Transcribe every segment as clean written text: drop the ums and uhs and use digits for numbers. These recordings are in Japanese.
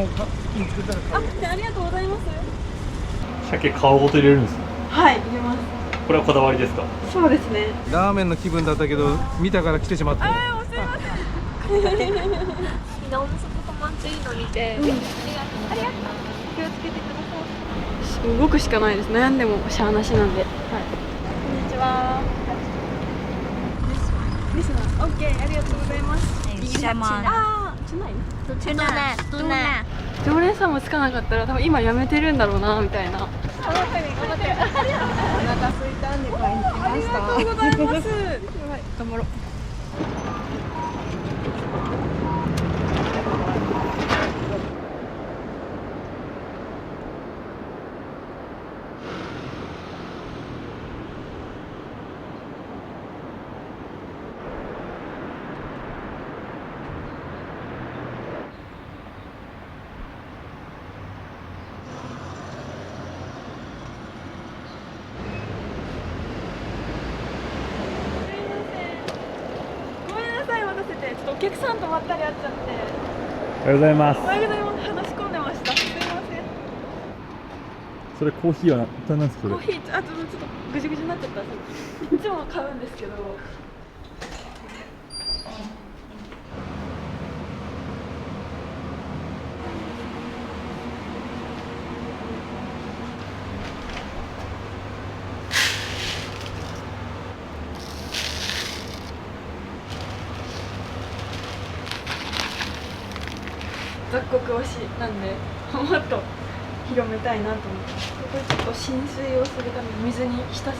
も好きに作ったら買う。ありがとうございます。鮭皮ごと入れるんですか？はい、入れます。これはこだわりですか？そうですね。ラーメンの気分だったけど見たから来てしまって。もうすいません。みんなおむすび止まっていいの見て、ありがとう。気をつけてください。動くしかないです。悩んでもしゃあなしなんで。はい。こんにちは。リスナー、オッケー、ありがとうございます。常連さんもつかなかったら多分今やめてるんだろうなみたいな。お腹空いたんで買いに来ました。ありがとうございます。頑張ろう。ちょっとお客さんとばったり会っちゃって。おはようございます。おはようございます。話し込んでました。すいません。それコーヒーは何ですか？コーヒー、ちょっとぐじゅぐじゅになっちゃった。いつも買うんですけど。雑穀推しなんでもっと広めたいなと思って、これちょっと浸水をするために水に浸す。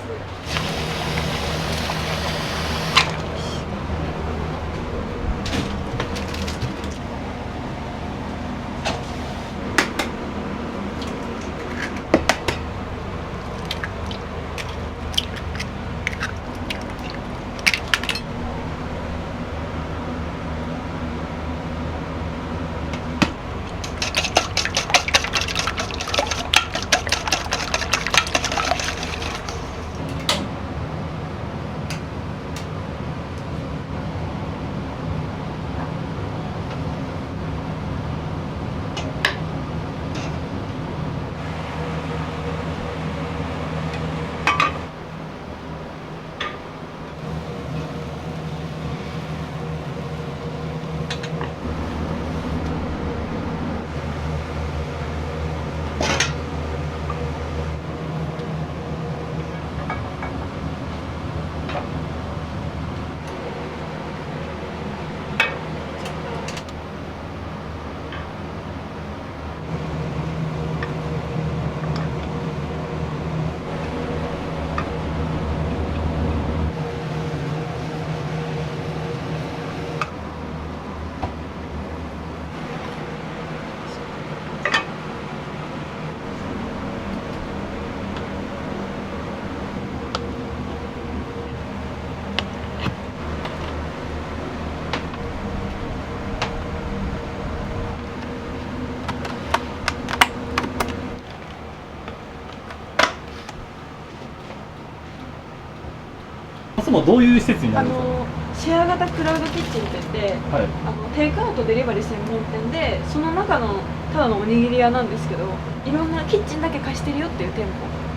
そもどういう施設になるんですか？シェア型クラウドキッチンって言って、はい、テイクアウトデリバリー専門店で、その中のただのおにぎり屋なんですけど、いろんなキッチンだけ貸してるよっていう店舗。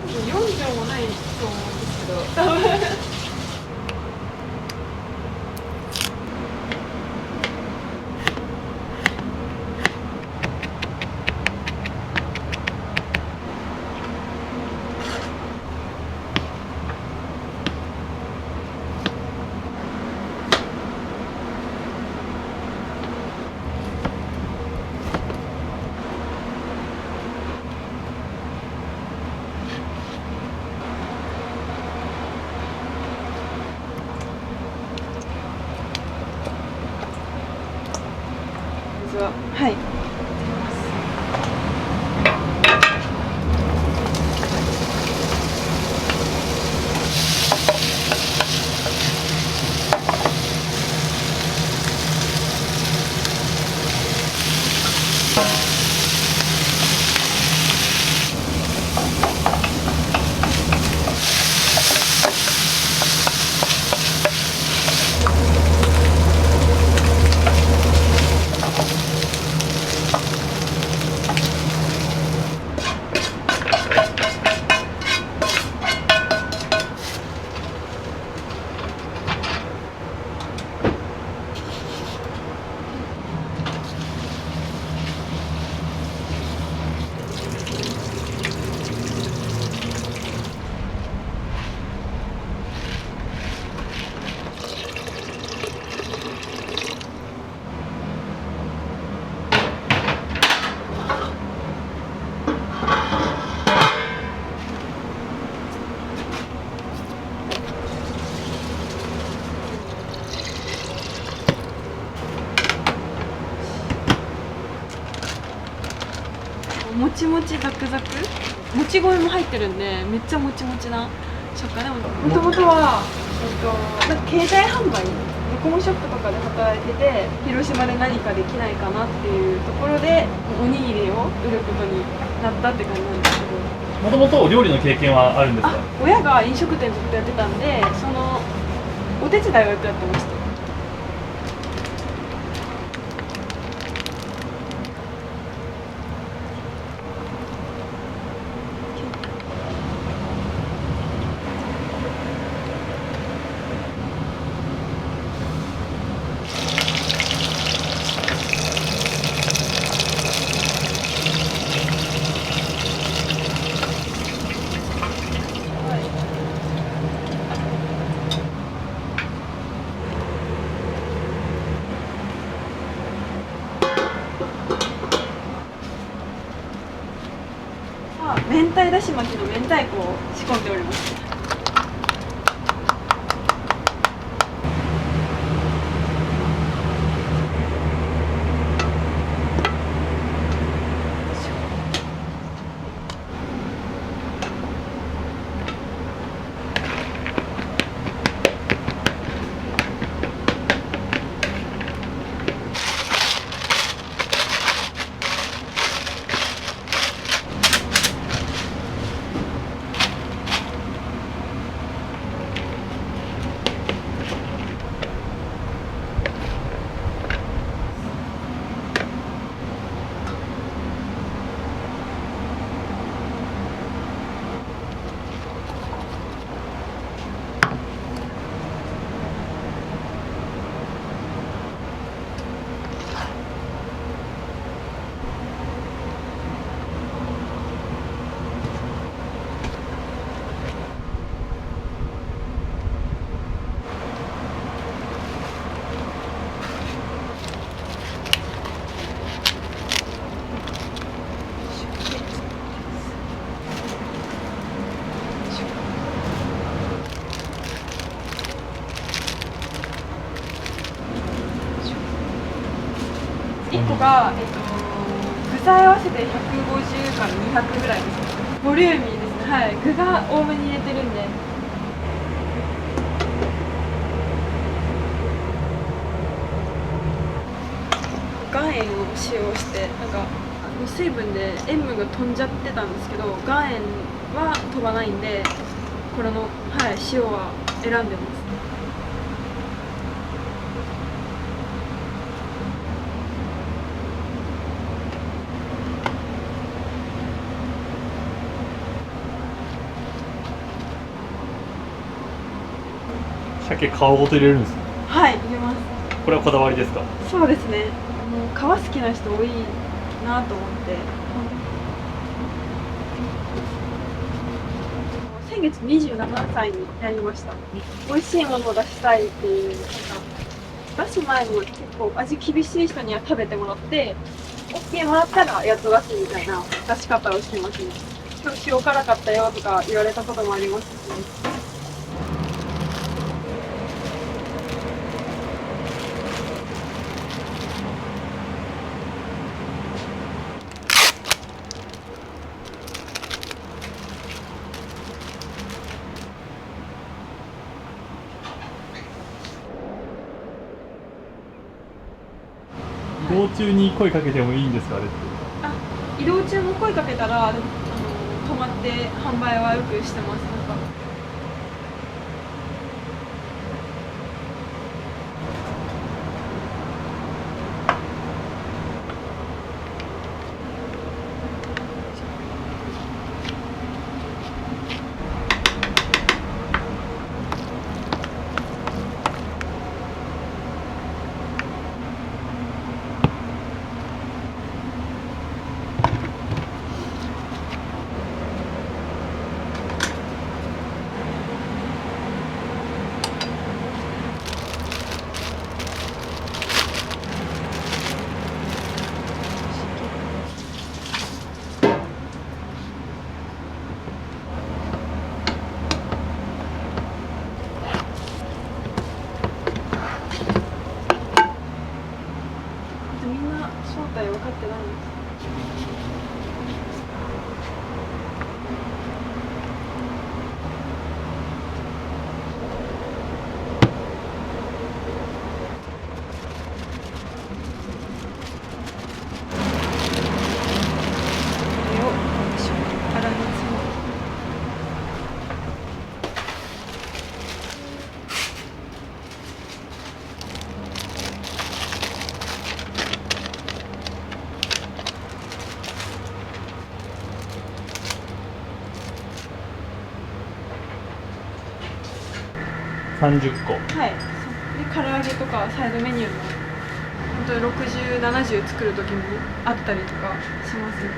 4畳もないと思うんですけど、多分はい。ちもちザクザク、もち米も入ってるんでめっちゃもちもちな食感で、もともとは、なんか携帯販売ドコモショップとかで働いてて、広島で何かできないかなっていうところでおにぎりを売ることになったって感じなんですけど、もともとお料理の経験はあるんですか？あ、親が飲食店ずっとやってたんで、そのお手伝いをよくやってました。明太だし巻きの明太子を仕込んでおります。1個が、具材合わせて150から200ぐらいです。ボリューミーですね。はい、具が多めに入れてるんで。岩塩を使用して、なんか水分で塩分が飛んじゃってたんですけど、岩塩は飛ばないんで、これの、はい、塩は選んでます。鮭皮ごと入れるんですね。はい、入れます。これはこだわりですか？そうですね。もう皮好きな人多いなと思って。先月27歳になりました。美味しいものを出したいっていう、出す前も結構味厳しい人には食べてもらって、OK もらったらやっと出すみたいな出し方をしてますね。今日塩辛かったよとか言われたこともありますし。移動中に声かけてもいいんですか、あれって？あ、移動中も声かけたら、止まって販売はよくしてます。なんかみんな正体分かってないんです。30個。はいで唐揚げとかサイドメニューも本当に60、70作る時もあったりとかしますね。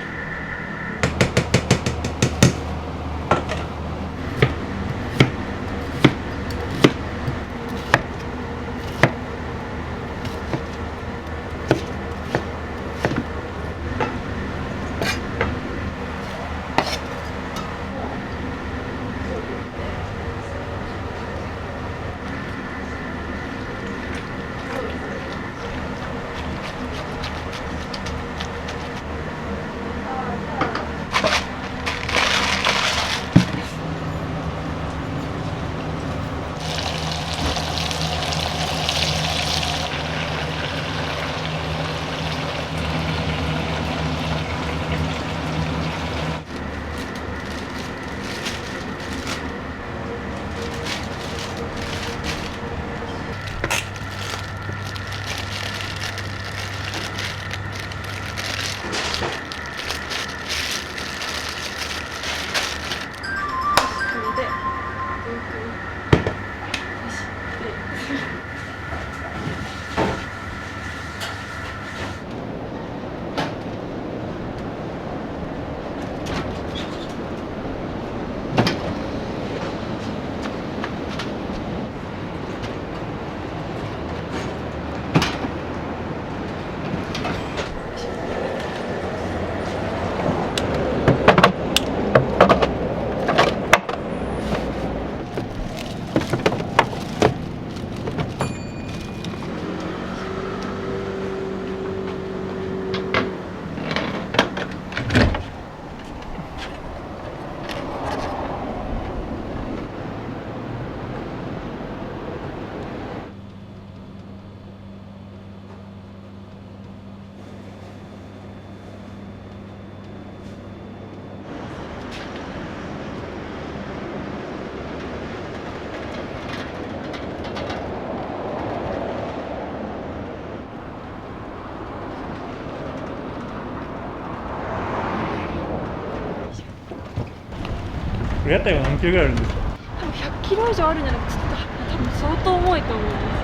屋台は何キロぐらいあるんですか？多分100キロ以上あるんじゃなくて、ちょっと多分相当重いと思います。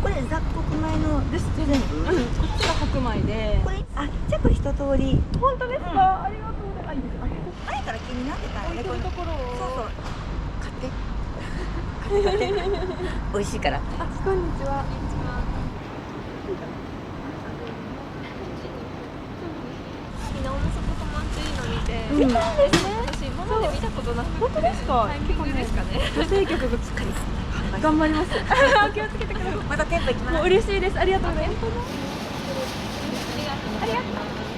これ雑穀米のです全部、こっちが白米で。これじゃあこれ一通り本当ですか？ありがとうございます。いいですか？前から気になってたんで、置いてるところを。そうそう買って美味しいから。あ、こんにちは。みんなおむすびとまんじいの見て、そうですね。私今まで見たことなくて、本当ですか？タイミングですかね。女性客がしっかり頑張ります。気をつけてください。また店舗行きます。もう嬉しいです。ありがとうございます。ありがとう。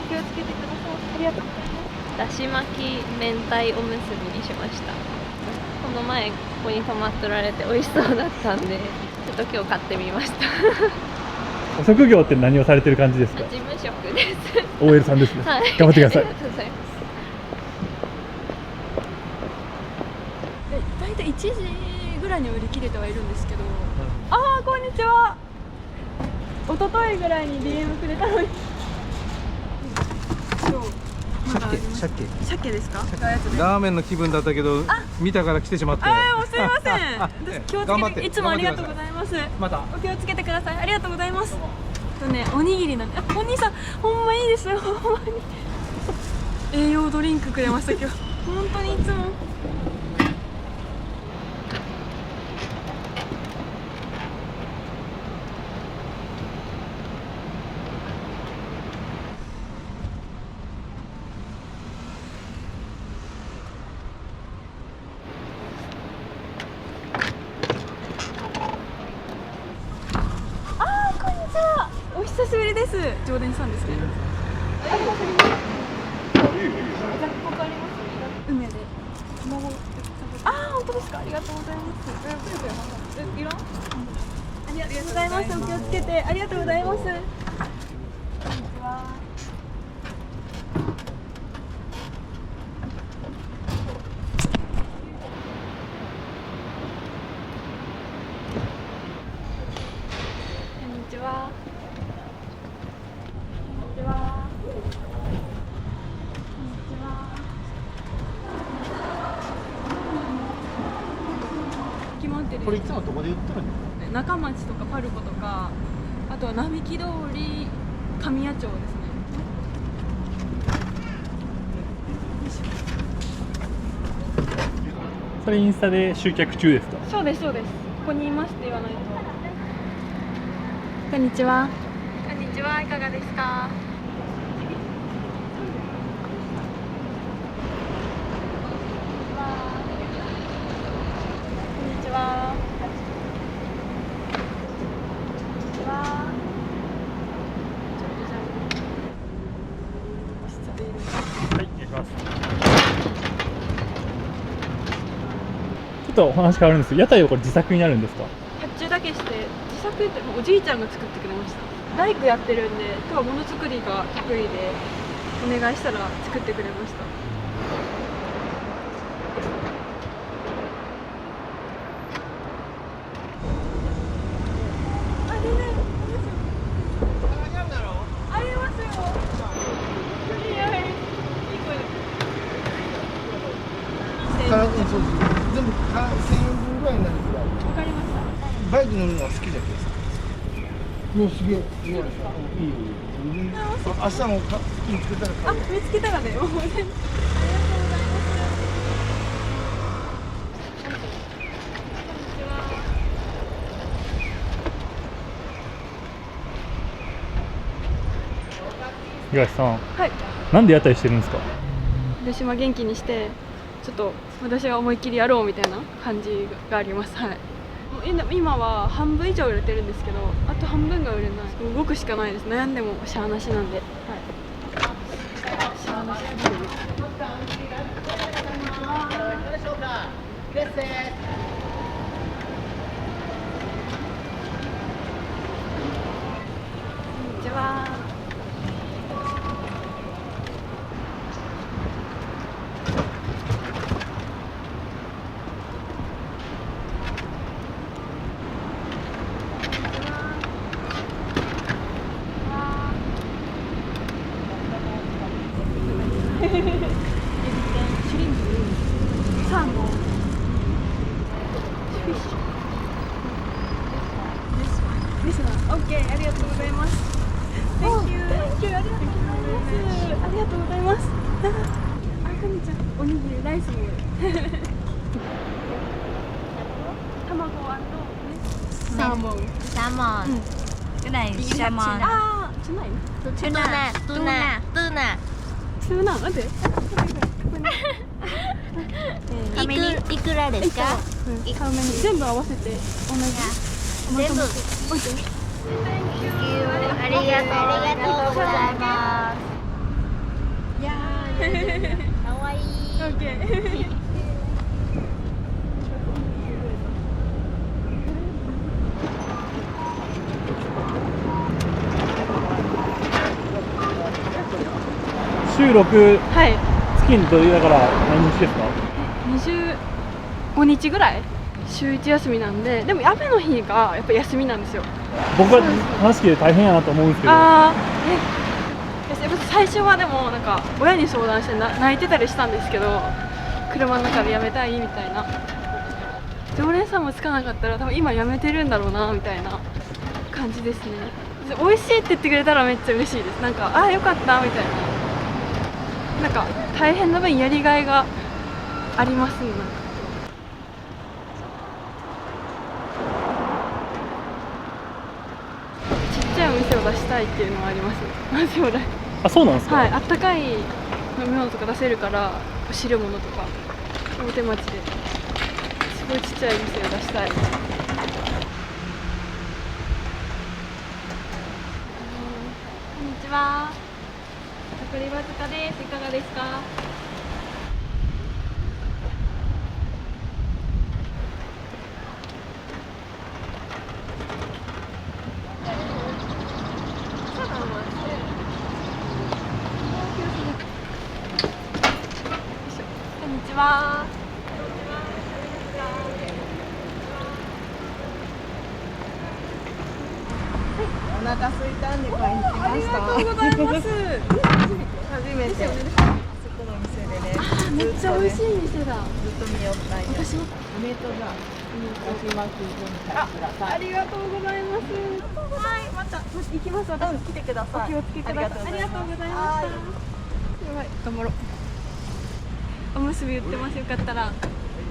気をつけてください。ありがとうございます。だし巻き明太おむすびにしました。この前ここに泊まっておられて美味しそうだったんで、ちょっと今日買ってみました。お職業って何をされてる感じですか？事務職です。 OL さんですね、はい、頑張ってください。ありがとうございます。大体1時ぐらいに売り切れてはいるんですけど、ああこんにちは。一昨日ぐらいに DM くれたのに。そうまだあります。鮭ですか？ラーメンの気分だったけど見たから来てしまって。もうすいません。私気をつ頑張ってけて、いつもありがとうございます。またお気をつけてください。ありがとうございます。ね、おにぎりなんで、お兄さんほんまいいですよ。ほんまに栄養ドリンクくれました今日。本当にいつも。お久しぶりです。常連さんですね。梅で卵。ああ、本当ですか。ありがとうございます。いらん？ありりがとうございます。お気をつけて。ありがとうございます。こんにちは。こんにちは。こんにちは。決まってる。これいつもどこで売ってるの？中町とかパルコとか、あとは並木通り神谷町ですね。それインスタで集客中ですか？そうですそうです。ここにいますって言わないと。こんにちは。こんにちは。いかがですか？こんにちは。はい、お願いします。ちょっとお話変わるんですけど、屋台はこれ自作になるんですか？発注だけして自作っておじいちゃんが作ってくれました。大工やってるんで、今日はものづくりが得意でお願いしたら作ってくれました。あ、全然ありますよ。いやいや、いい声で。そうです。全部1000円分ぐらいになるぐらい。わかりました。バイク乗るのは好きじゃないですか。もうすげえ。いいよ。明日も見つけたらあ、見つけたらね、もうね。ありがとうございます。東さん、はい。なんで屋台してるんですか？私も元気にしてちょっと私が思いっきりやろうみたいな感じがあります。はい。もう今は半分以上売れてるんですけど、あと半分が売れない。動くしかないです。悩んでもしゃあなしなんで。はい。しゃあなしすぎる。こんにちは。エビ天、シュリンプ、サーモン、フィッシュ。This one. OK、ありがとうございます。Thank you。Thank you。ありがとうございます。ありがとうございます。あ、かみちゃん、おにぎりライスも。卵サーモン。サーモンぐらいシャモンあー、じゃないの？トゥナ普通なの？待って。いくらですか？買うメニュー全部合わせて同じ。全部置いて。ありがとうございます。いやーかわいい。オッケー。週6、はい。月にどれだから何日ですか25日ぐらい週1休みなんで、でも雨の日がやっぱ休みなんですよ。僕は話聞いて大変やなと思うんですけど、あー、やっぱ最初はでもなんか親に相談して泣いてたりしたんですけど、車の中でやめたいみたいな。常連さんもつかなかったら多分今やめてるんだろうなみたいな感じですね。美味しいって言ってくれたらめっちゃ嬉しいです。なんかあーよかったみたいな。なんか大変な分やりがいがありますね。ちっちゃいお店を出したいっていうのはありますね。まずはあ、そうなんですか？はい、あったかい飲み物とか出せるから、汁物とか大手町ですごいちっちゃい店を出したい。こんにちは。残りわずかです。いかがですか？こんにちは。お腹空いたんで買いに来ました。ありがとうございます。初めて。そこの店でね。めっちゃ美味しい店だ。ずっと見よったんや。私も。梅とじゃおしまくください。ありがとうございます。はい、また行きます。私来てください。お気をつけください。ありがとうございました。やばい、頑張ろう。おむすび売ってます。よかったら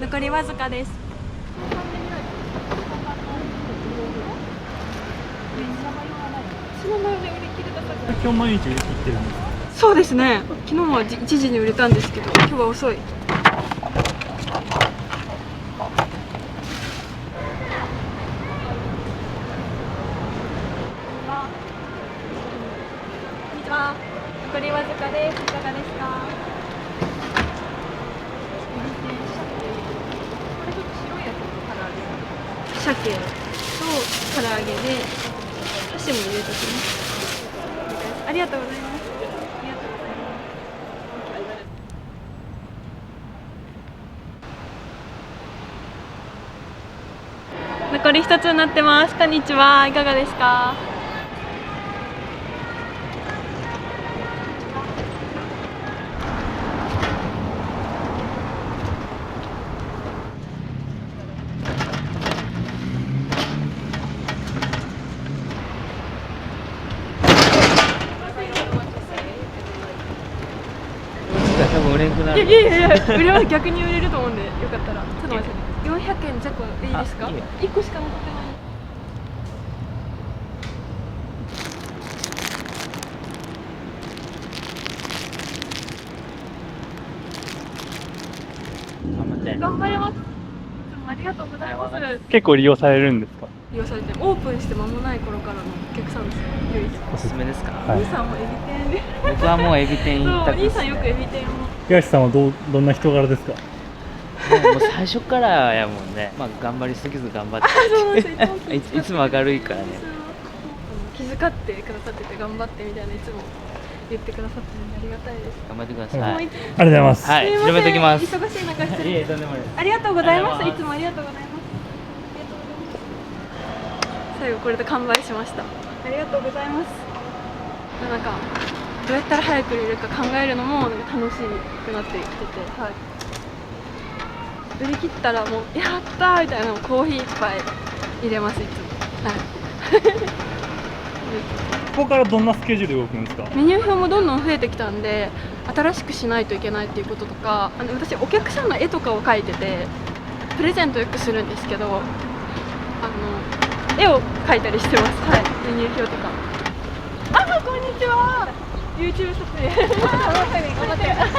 残りわずかです。今日毎日売り切ってるんですか？そうですね。昨日は1時に売れたんですけど、今日は遅い。こんにちは。残りわずかです。いかがですか？鮭と唐揚げで箸も入れておきます。ありがとうございます。ありがとうございます。残り一つになってます。こんにちは。いかがですか？多分売れんくなる。いや、売れは逆に売れると思うんで、よかったら。ちょっと待ってね。400円弱でいいですか？あいいよ1個しか残ってない。頑張って。頑張ります。どうもありがとうございます。結構利用されるんですか？利用されて、オープンして間もない頃からのお客さんですよ。唯一。おすすめですか？はい兄さんもエビ天で。僕はもうエビ天一そう、択ですね。兄さんよくエビ天を。東さんはどんな人柄ですか？もう最初からやもんね。まあ頑張りすぎず頑張って。そうなんですよ。いつもいつも明るいからね。気遣ってくださってて頑張ってみたいないつも言ってくださってるんでありがたいです。頑張ってください。ははいい。ありがとうございます。はい、広めときます。忙しい中失礼。とんでもないです。ありがとうございます。ありがとうございますいつもありがとうございます。ありがとうございます。最後これで完売しました。ありがとうございます。なんかどうやったら早く売れるか考えるのもなんか楽しくなってきてて、はい。売り切ったらもうやったーみたいなのコーヒー一杯入れますいつも。はい。ここからどんなスケジュールで動くんですか？メニュー表もどんどん増えてきたんで新しくしないといけないっていうこととか私お客さんの絵とかを描いててプレゼントよくするんですけど絵を描いたりしてます。はい、メニュー表とか。あ、こんにちは。 YouTube 撮影頑張って。ありがとうございます。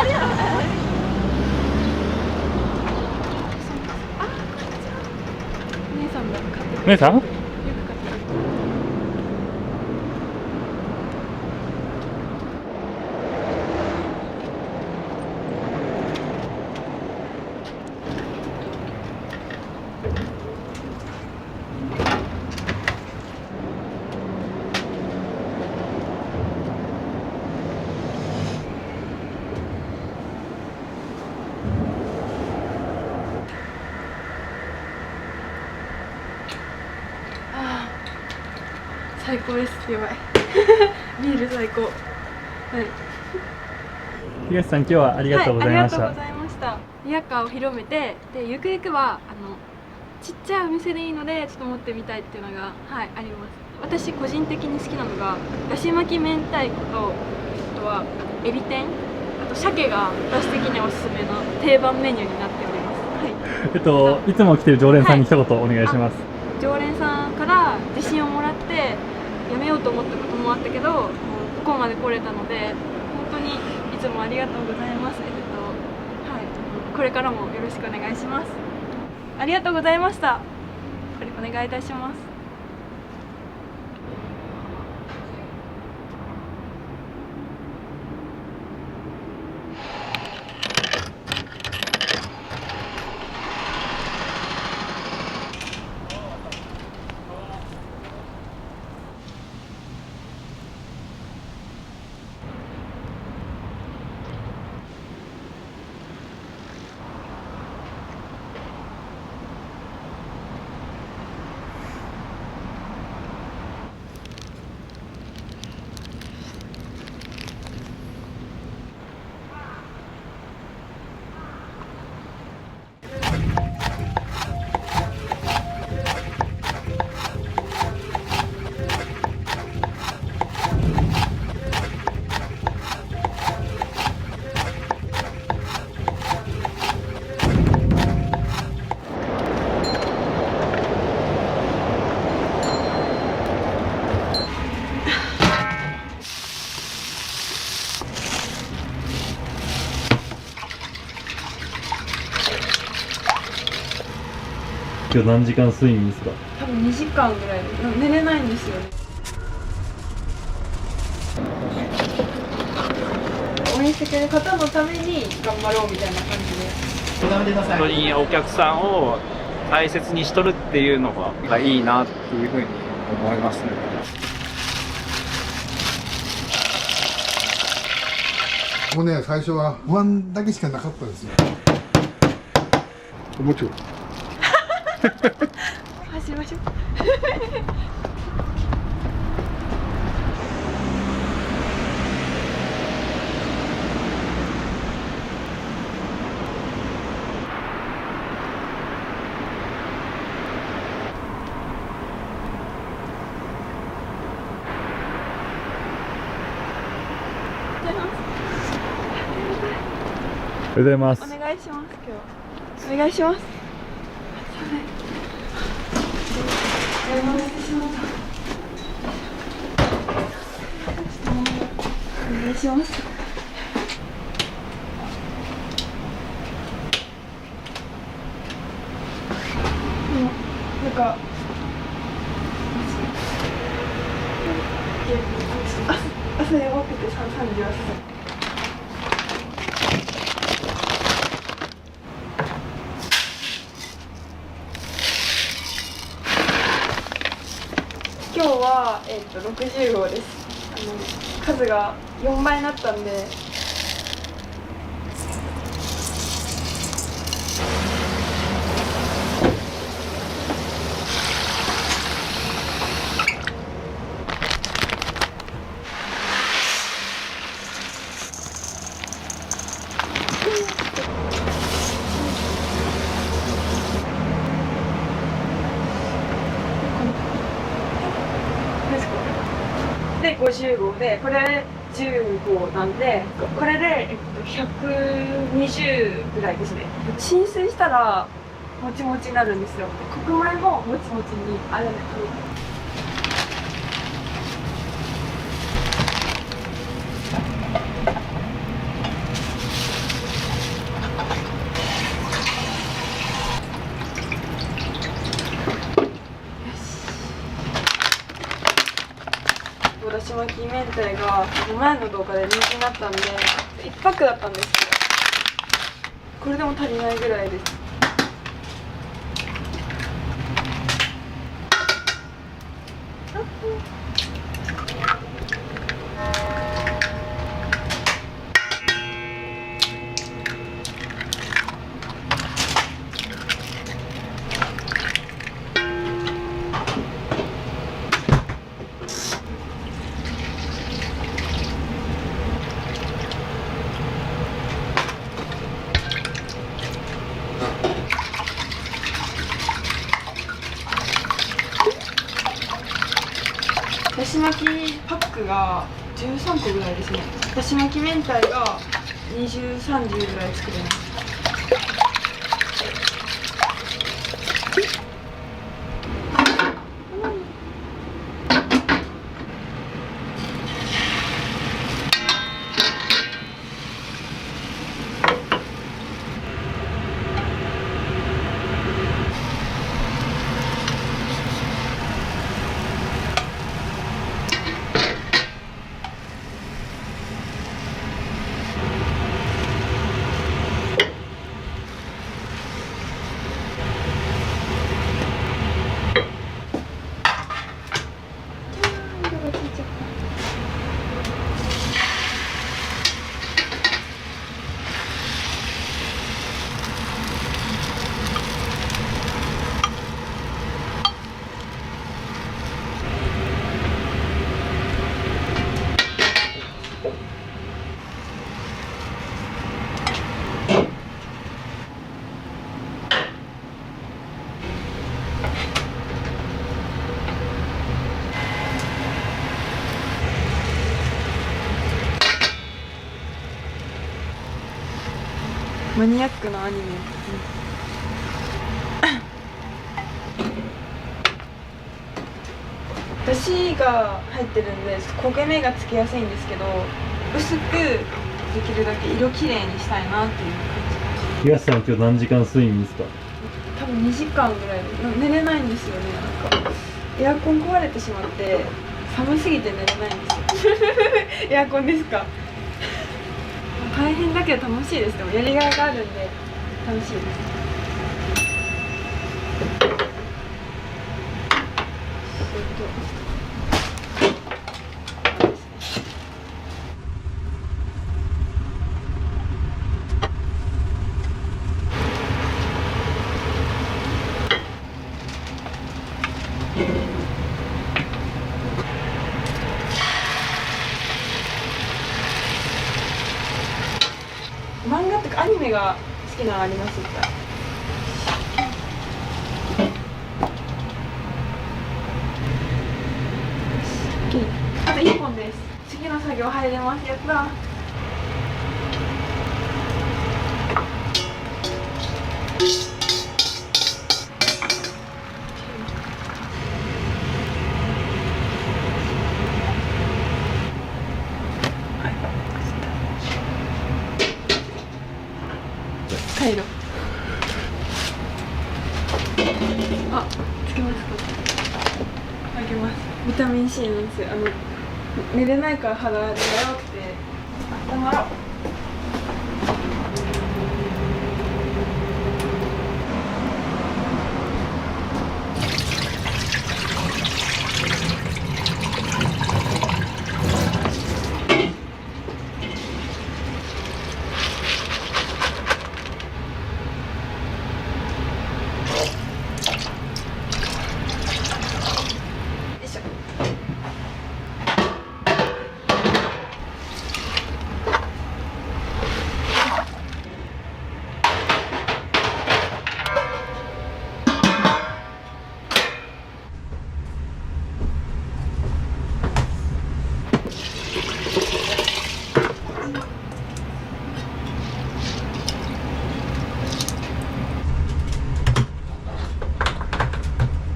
あ、こんにちは。お姉さんが買ってくれてお姉さん？よく買ってくれて。最高です。やばい。ビール最高。はい。東さん、今日はありがとうございました。はい、ありがとうございました。リヤカーを広めて、でゆくゆくはちっちゃいお店でいいのでちょっと持ってみたいっていうのがはいあります。私個人的に好きなのがだし巻き明太子とあとはエビ天、あと鮭が私的にはおすすめの定番メニューになっております。はい。いつも来てる常連さんに一言お願いします。常連さんから自信をもらってやめようと思ったこともあったけど、もうここまで来れたので本当にいつもありがとうございます。はい、これからもよろしくお願いします。ありがとうございました。これお願いいたします。今日何時間睡眠ですか？多分2時間ぐらいで寝れないんですよね。応援してくれる方のために頑張ろうみたいな感じで。本当にお客さんを大切にしとるっていうのがいいなっていうふうに思いますね。もうね、最初は不安だけしかなかったですよ。もちろん。走りましょう。おはようございます。お願いします。今日お願いします。お願いします。なんか朝やばくて3時は今日は、60号です。数が4倍になったんで。で50号で、これ10号なんで、これで、120ぐらいですね。浸水したらもちもちになるんですよ。黒米ももちもちにあれね。だし巻き明太が前の動画で人気になったんで1パックだったんですけど、これでも足りないぐらいです。だし巻きパックが13個ぐらいですね。だし巻き明太が20、30ぐらい作れます。マニアックなアニメ。だしが入ってるんで焦げ目がつきやすいんですけど、薄くできるだけ色きれいにしたいなっていう感じ。東さん今日何時間睡眠ですか？多分2時間ぐらい寝れないんですよね。なんかエアコン壊れてしまって寒すぎて寝れないんですよエアコンですか大変だけど楽しいです。でもやりがいがあるんで楽しいです。漫画とかアニメが好きなのありますか？あと1本です。次の作業入れます。やった。回路。あ、つけますか。あげます。ビタミン C なんですよ。寝れないから肌荒れが弱くて温まろう。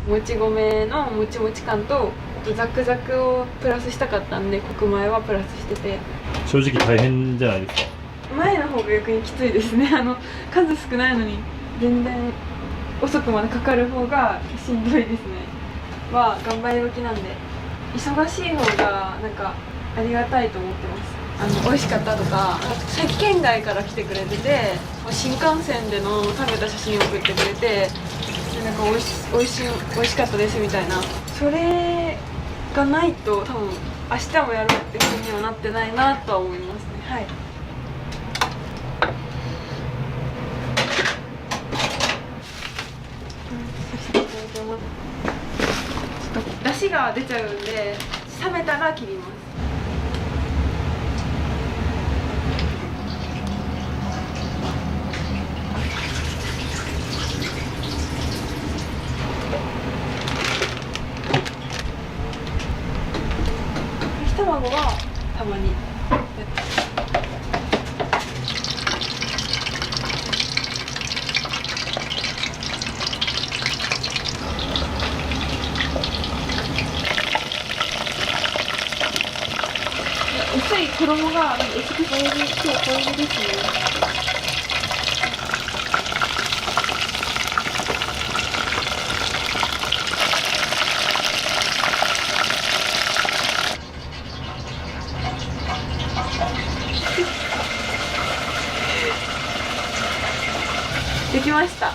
もち米のもちもち感とザクザクをプラスしたかったんで黒米はプラスしてて、正直大変じゃないですか。前の方が逆にきついですね。数少ないのに全然遅くまでかかる方がしんどいですね。は頑張り時なんで忙しい方がなんかありがたいと思ってます。美味しかったとか、さっき県外から来てくれてて新幹線での食べた写真を送ってくれて、なんかおいしかったですみたいな、それがないと多分明日もやろうってふうにはなってないなとは思いますね。はい。ちょっと出汁が出ちゃうんで冷めたら切ります。卵はたまにやって薄い衣が薄く添える、今日これですね。できました。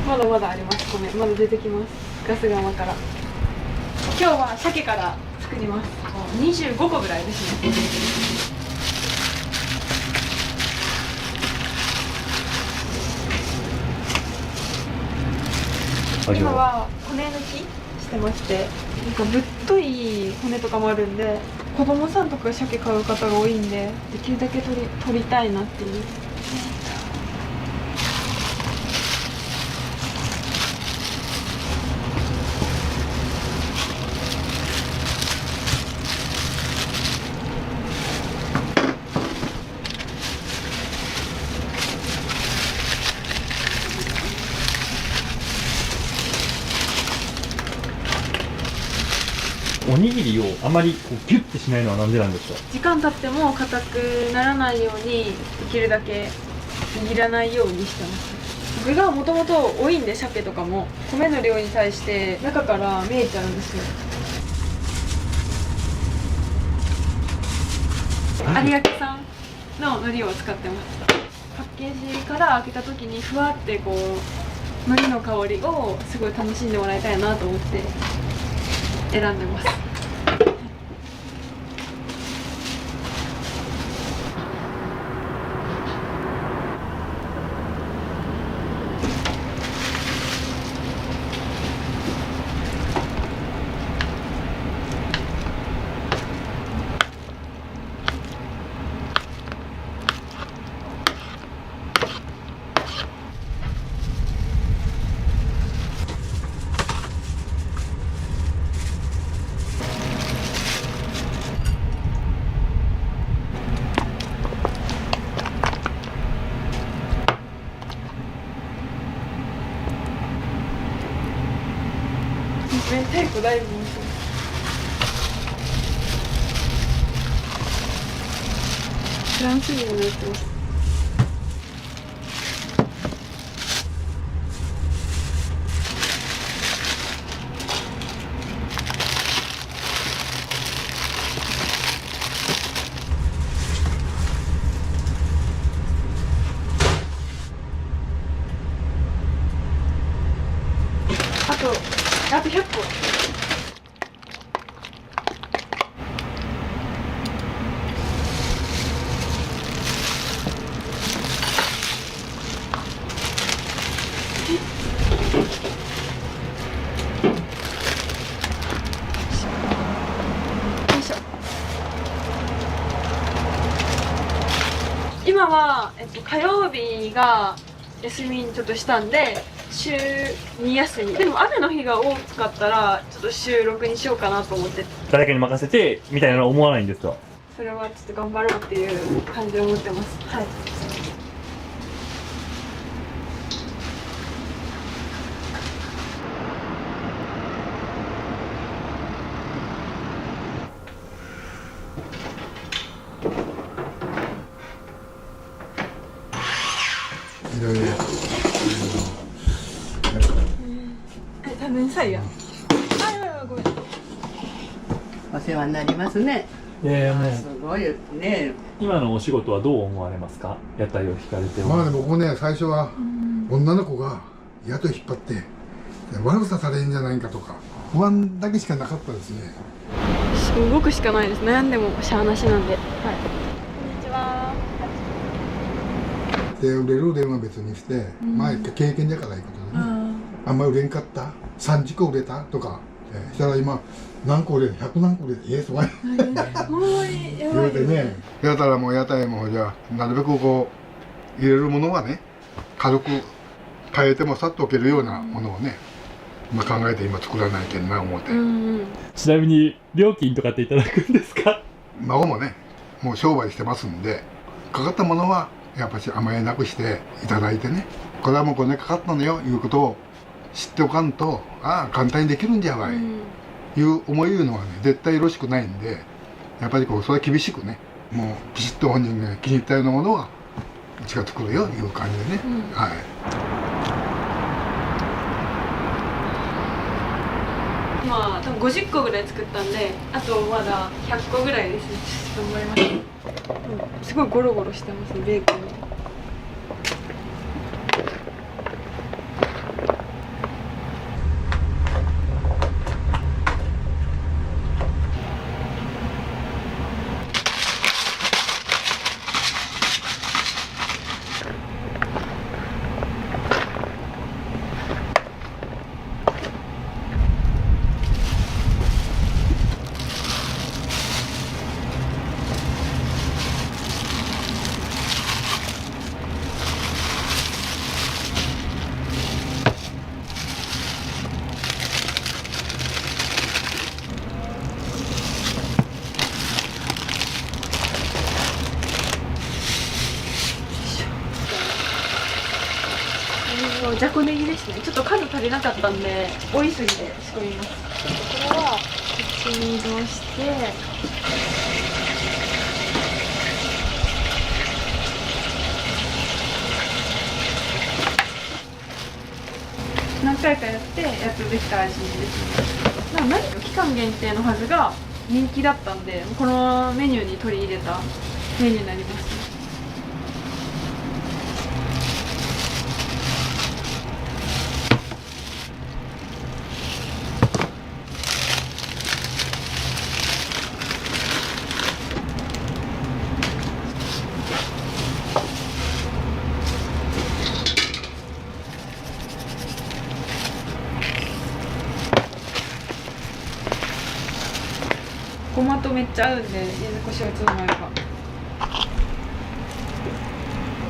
まだまだあります。米まだ出てきます。ガス釜から。今日は鮭から作ります。25個ぐらいですね。今は骨抜きしてまして、なんかぶっとい骨とかもあるんで、子供さんとか鮭買う方が多いんで、できるだけ取りたいなっていう。おにぎりをあまりこうギュッてしないのはなんでなんですか？時間経っても硬くならないように、できるだけ握らないようにしてます。具がもともと多いんで、鮭とかも米の量に対して中から見えちゃうんですよ。有明産の海苔を使ってます。パッケージから開けた時にふわってこう海苔の香りをすごい楽しんでもらいたいなと思って選んでます。明太子だいぶ面白い。フランス人になってます。あと100個。今は、火曜日が休みにちょっとしたんで週2休み。でも雨の日が多かったらちょっと週6にしようかなと思って。誰かに任せてみたいなのは思わないんですか？それはちょっと頑張ろうっていう感じで思ってます。はい。いろいろ多分さいや。あ、ごめん。お世話になりますね。いやいやもうすごいね。今のお仕事はどう思われますか？屋台を引かれて。まあね、僕ね、最初は女の子が宿引っ張って悪さされるんじゃないかとか不安だけしかなかったですね。動くしかないです。悩んでもしゃあなしなんで。はい。こんにちは。で、売れる売れるは別にして、まあ経験だからいいことでね。あんまり売れんかった30個売れたとか、したら今何個売れる100何個売れるすごい言うてね。やったらもう屋台もじゃあなるべくこう入れるものはね軽く変えてもさっと置けるようなものをね、まあ、考えて今作らないけんな思って。ちなみに料金とかっていただくんですか？孫もねもう商売してますんで、かかったものはやっぱし甘えなくしていただいてね、これはもうこれかかったのよいうことを知っておかんと、ああ簡単にできるんじゃわい、いう思いいうのはね絶対よろしくないんで、やっぱりこうそれは厳しくね、もうピシッと本人が気に入ったようなものはうちが作るよいう感じでね、はい。今多分50個ぐらい作ったんで、あとまだ100個ぐらいですね。頑張ります。すごいゴロゴロしてますね、ベーコンが。じゃこネギですね。ちょっと数足りなかったんで多いすぎて仕込みます。これはこっちに移動して何回かやってやっとできた味ですね。何か期間限定のはずが人気だったんで、このメニューに取り入れたメニューになりますね。ごまとめっちゃ合うんで、柚子胡椒つまみが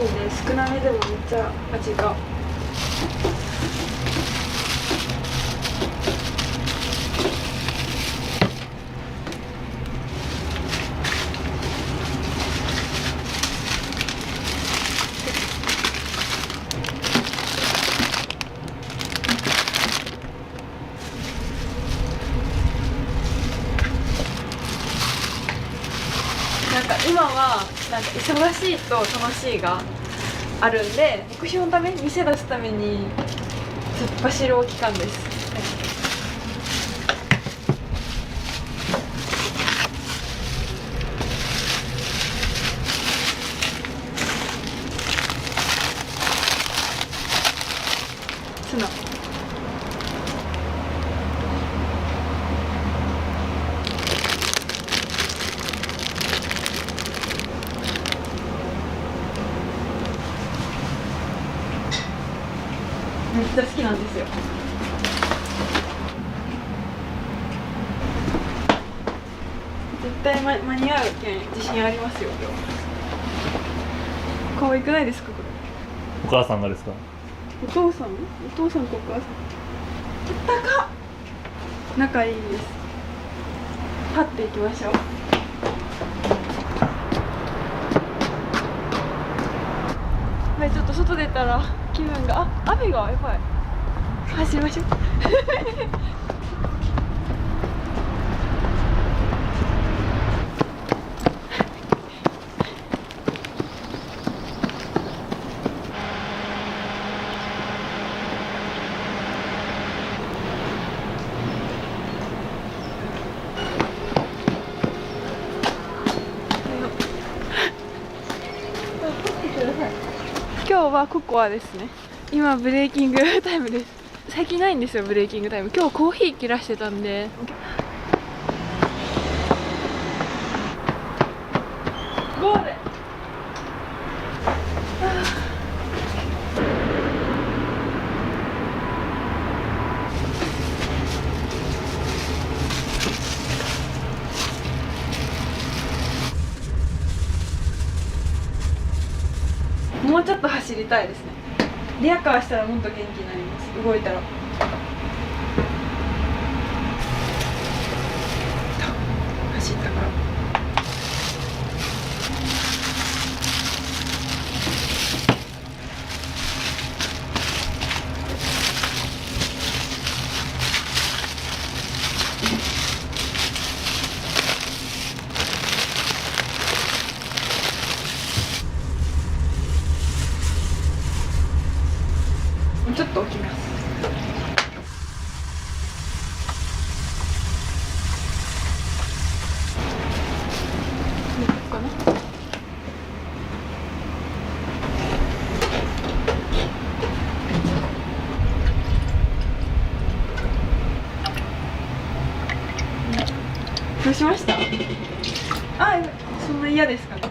いいね。少なめでもめっちゃ味がなんか今はなんか忙しいと楽しいがあるんで、目標のため店出すために突っ走る期間です。ツナめっちゃ好きなんですよ。絶対間に合うけん自信ありますよ。今日可愛くないですかこれ。お母さんがですか？お父さんかお母さん。あったかっ。仲いいです。立っていきましょう。はい、ちょっと外出たら気分が雨がやばい。走りましょう。今日はココアですね。今ブレイキングタイムです。最近ないんですよブレイキングタイム。今日コーヒー切らしてたんで。ゴール。もうちょっと走りたいですね。リヤカーしたらもっと元気になります。動いたら走ったからちょっと置きます。いいかな。どうしました？そんな嫌ですかね。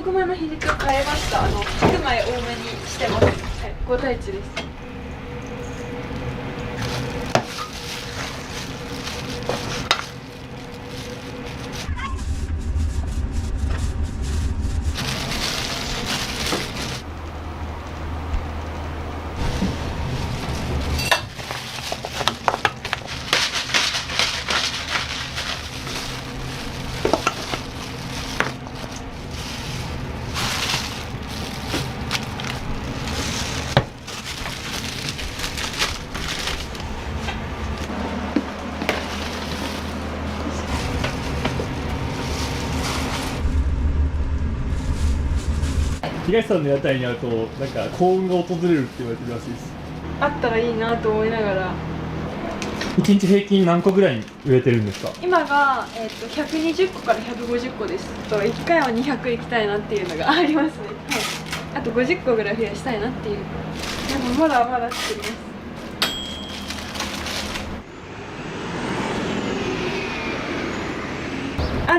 白米の比率を変えました。白米多めにしてます。はい、5対1です。東さんの屋台に会うとなんか幸運が訪れるって言われてるらしいです。あったらいいなと思いながら。1日平均何個ぐらい売れてるんですか？今が、120個から150個です。1回は200行きたいなっていうのがありますね。はい、あと50個ぐらい増やしたいなっていう。でもまだまだ作ります。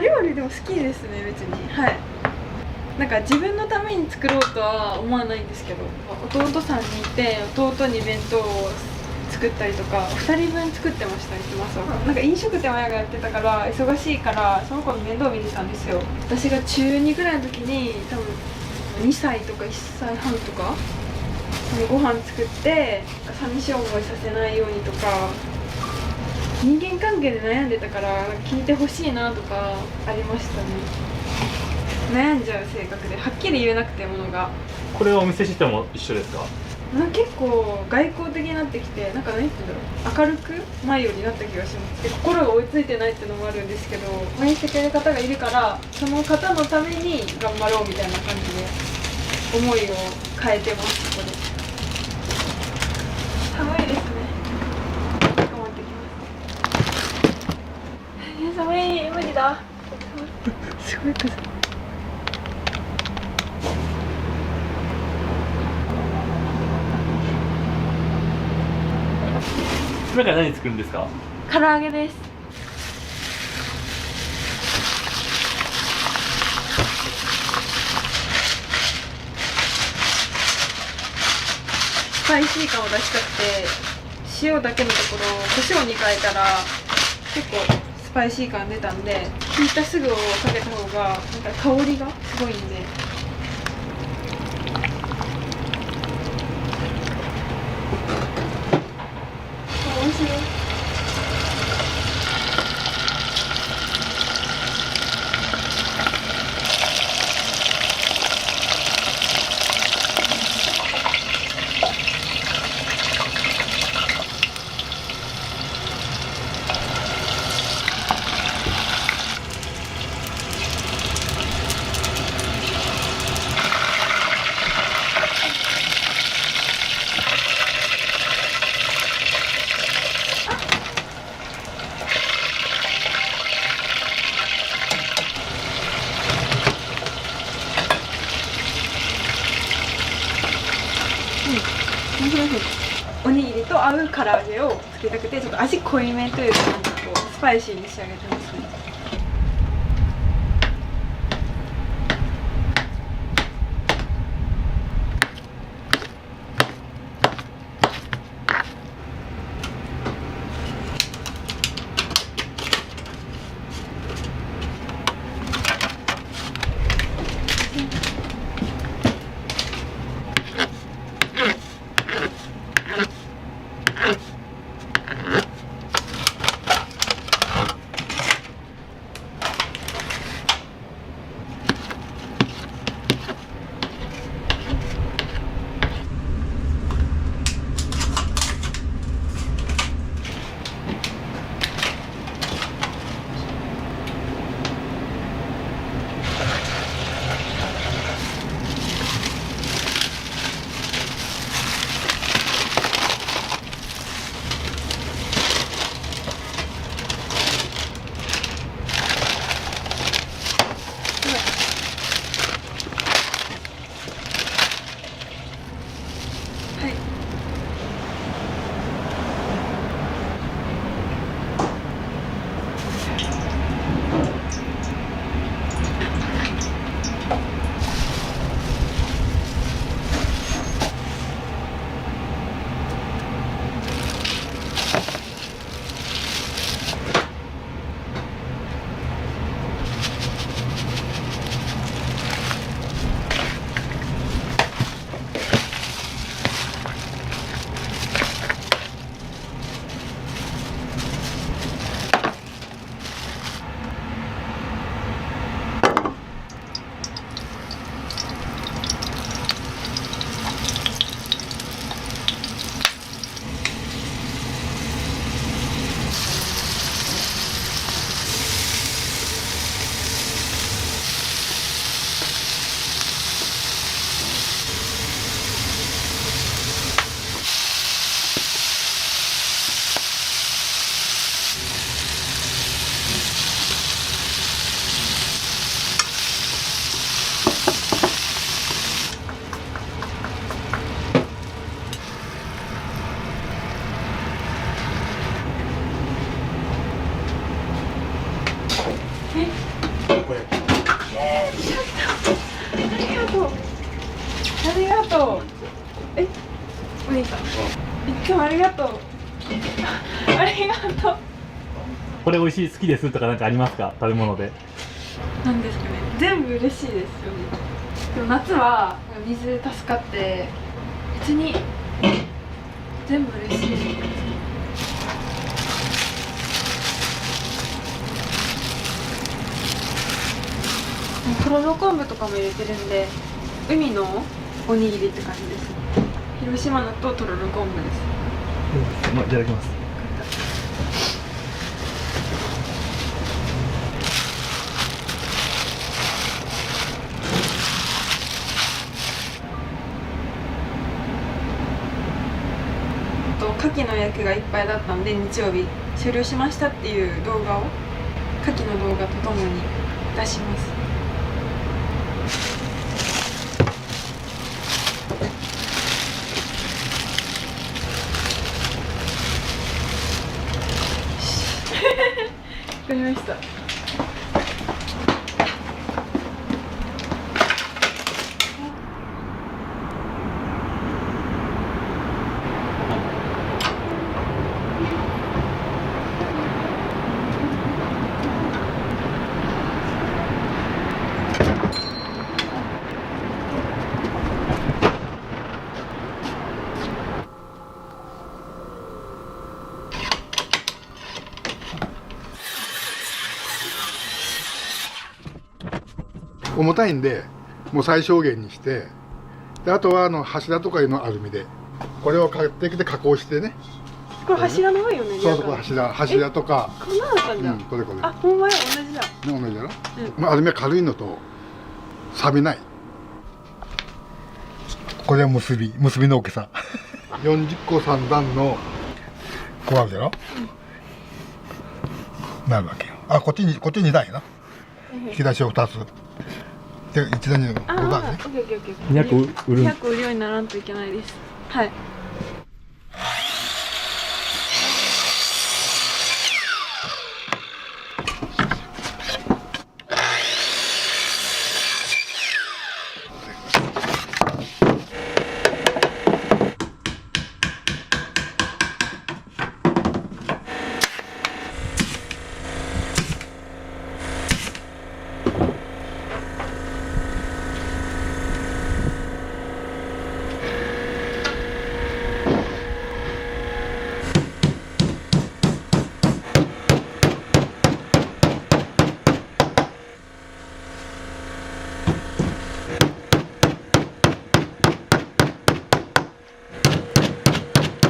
料理でも好きですね、別に。はい、なんか自分のために作ろうとは思わないんですけど、弟さんにいて弟に弁当を作ったりとか2人分作ってました、いつも朝。なんか飲食店親がやってたから忙しいからその子の面倒見てたんですよ。私が中2ぐらいの時に多分2歳とか1歳半とかご飯作って寂しい思いさせないようにとか、人間関係で悩んでたから聞いてほしいなとかありましたね。悩んじゃう性格ではっきり言えなくて、ものが。これはお見せしても一緒ですか？結構外交的になってきて、なんか何て言うんだろう、明るく前よりなった気がします。で、心が追いついてないっていうのもあるんですけど、応援してくれる方がいるからその方のために頑張ろうみたいな感じで思いを変えてます。ここで寒いですね。頑張ってきます。寒い、無理だ。すごい風。今から何作るんですか？唐揚げです。スパイシー感を出したくて、塩だけのところを胡椒に変えたら結構スパイシー感出たんで、ひいたすぐをかけた方がなんか香りがすごいんで。面白い。おにぎりと合う唐揚げをつけたくて、ちょっと味濃いめというか、なんかこうスパイシーに仕上げてますね。いつもありがとう。ありがとう。これ美味しい好きですとかなんかありますか、食べ物で。なんですかね、全部嬉しいですよね。でも夏は水助かって別に全部嬉しい。とろろ昆布とかも入れてるんで、海のおにぎりって感じです。広島のとろろ昆布です。いただきます。牡蠣の予約がいっぱいだったんで、日曜日終了しましたっていう動画を牡蠣の動画とともに出します。わかりました。重たいんでもう最小限にして、であとは柱とかいうのアルミでこれを買ってきて加工してね。これ柱の上よね。そうそう、柱とか。こんなのあったんじゃん。これこれ。あ、ほんまや、同じだ。ね、同じだろ。まあアルミは軽いのと錆びない。これは結びの大きさ。40個3段のこうあるだろ。なるわけよ。あ、こっち2段やな。引き出しを2つ。で1段に5段ね。200売る。200売るようにならんといけないです。はい。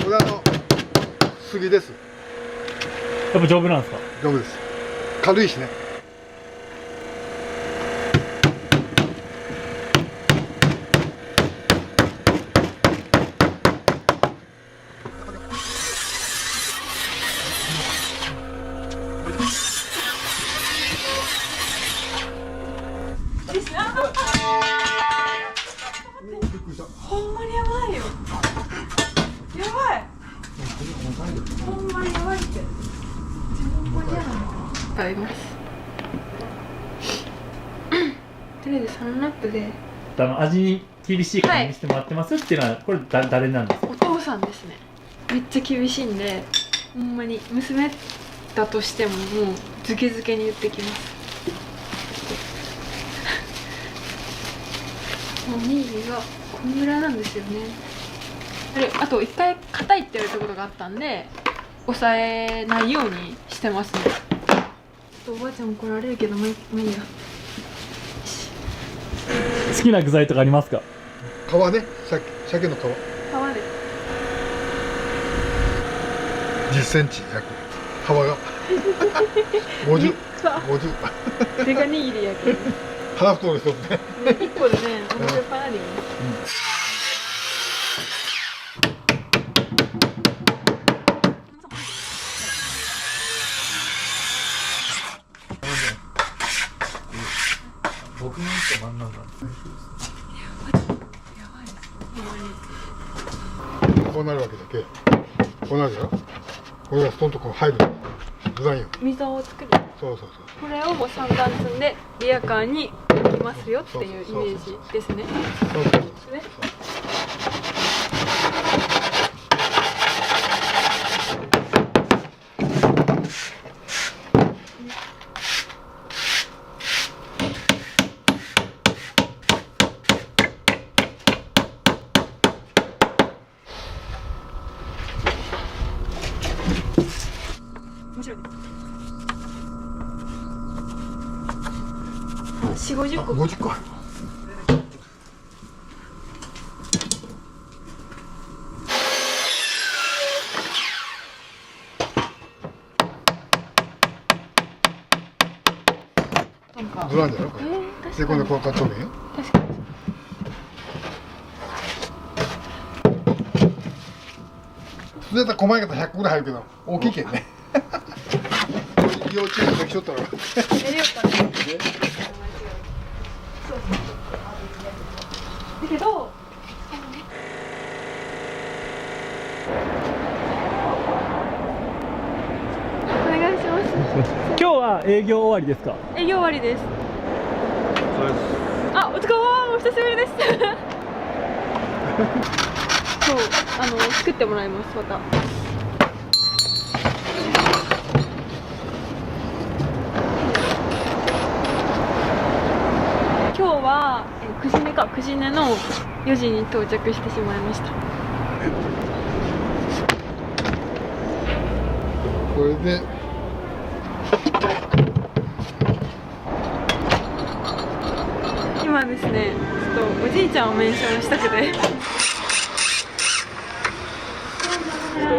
これ杉です。やっぱ丈夫なんですか？丈夫です。軽いしね。ほんまにやばいよ。やばい。ほんまにやばいって。ほんまにやばい。あります。とりあえず3ラップで。味に厳しいから見せてもらってますっていうのは、これ誰なんですか？お父さんですね。めっちゃ厳しいんで、ほんまに娘だとしてももうズケズケに言ってきます。おにぎりがこんぐらいなんですよね。あと一回硬いって言われたことがあったんで押さえないようにしてますね。ちょっとおばあちゃん怒られるけどもういいや。好きな具材とかありますか？皮ね、鮭の皮。皮で10センチ約皮が50でか握りやけどハーフトですよね。1個でね、お腹いっぱいあるよね。僕の一個真ん中。こうなるわけだけ。こうなるだろ。これがストンとこう入る。具材よ。溝を作る。そう。これをもう3段積んでリヤカーに置きますよっていうイメージですね。そう。ちろん。4、50個。 50個。ずらんじゃろこれ。でこれこう買っとるんよ。確かに。普通だったら細い方100個ぐらい入るけど大きいけんね。幼稚園の時しょったら。やりよったね。そうだけど。お願いします。今日は営業終わりですか？営業終わりです。あ、お疲れ様、お久しぶりです。そう、作ってもらいます、また。今日は、9時寝か、9時寝の4時に到着してしまいました。これで今ですね、ちょっとおじいちゃんをメンションしたくて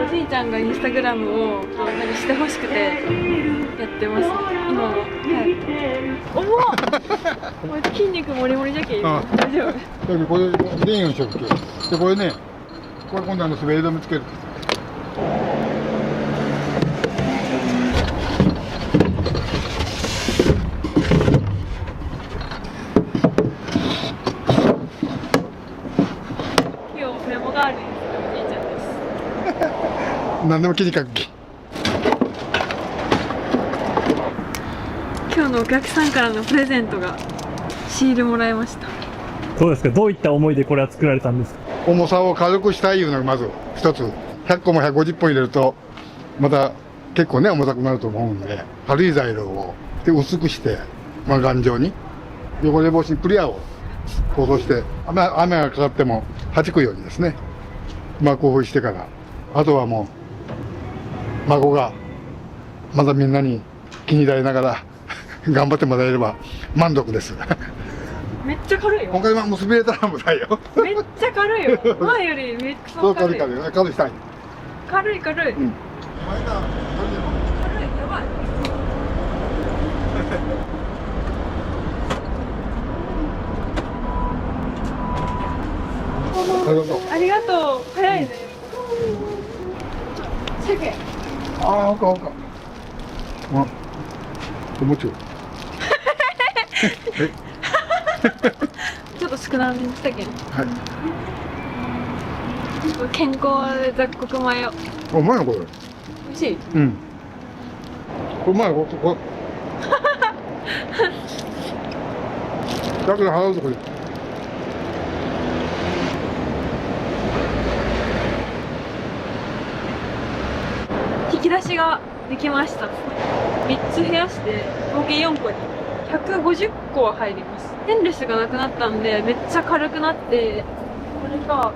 おじいちゃんがインスタグラムをしてほしくてやってます、ね、今は。はい、重っ筋肉もりもりじゃけん大丈夫。これ電源しようでこれね、これ今度滑り止めつける。何でも気にかくき。今日のお客さんからのプレゼントがシールもらいました。どうですか？どういった思いでこれは作られたんですか？重さを軽くしたいいうのがまず一つ。100個も150本入れるとまた結構ね重たくなると思うんで、軽い材料をで薄くして、頑丈に汚れ防止にクリアを構造して、雨がかかっても弾くようにですね、工夫してから、あとはもう孫がまだみんなに気に入られながら頑張ってもらえれば満足です。めっちゃ軽いよ。他に結びれたらもないよ。めっちゃ軽いよ。前よりめっちゃ軽い。軽いしたい。軽い軽い。うん。軽いやばい。ありがとう。早いね。シェケ。ああ、か。もうちょい。ちょっと少なめにしたけん。はい。健康で雑穀米を。うまいのこれ。美味しい。うん。うまいこれ。だけど払うとこれ。引き出しができました。3つ増やして合計4個に150個は入ります。ステンレスがなくなったんでめっちゃ軽くなって、これが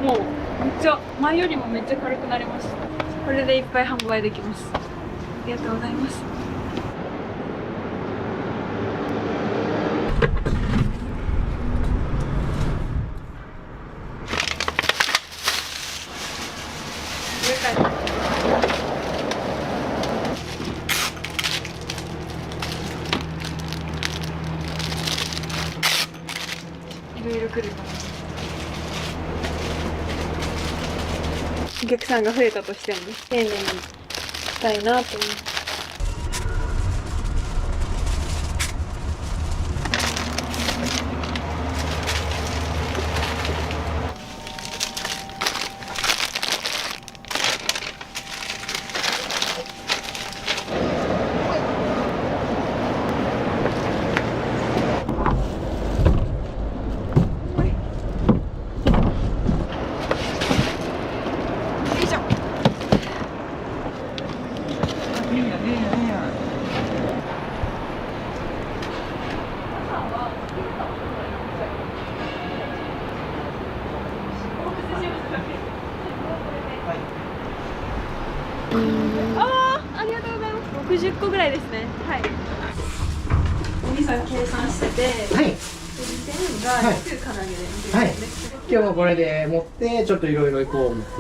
もうめっちゃ前よりもめっちゃ軽くなりました。これでいっぱい販売できます。ありがとうございます。いろいろ来る。お客さんが増えたとしても丁寧にしたいなと思います。ありがとう60個ぐらいですね。はい。お兄さん計算してて、はい。2000が9唐揚げで。はい。今日もこれで持ってちょっといろいろ行こう思って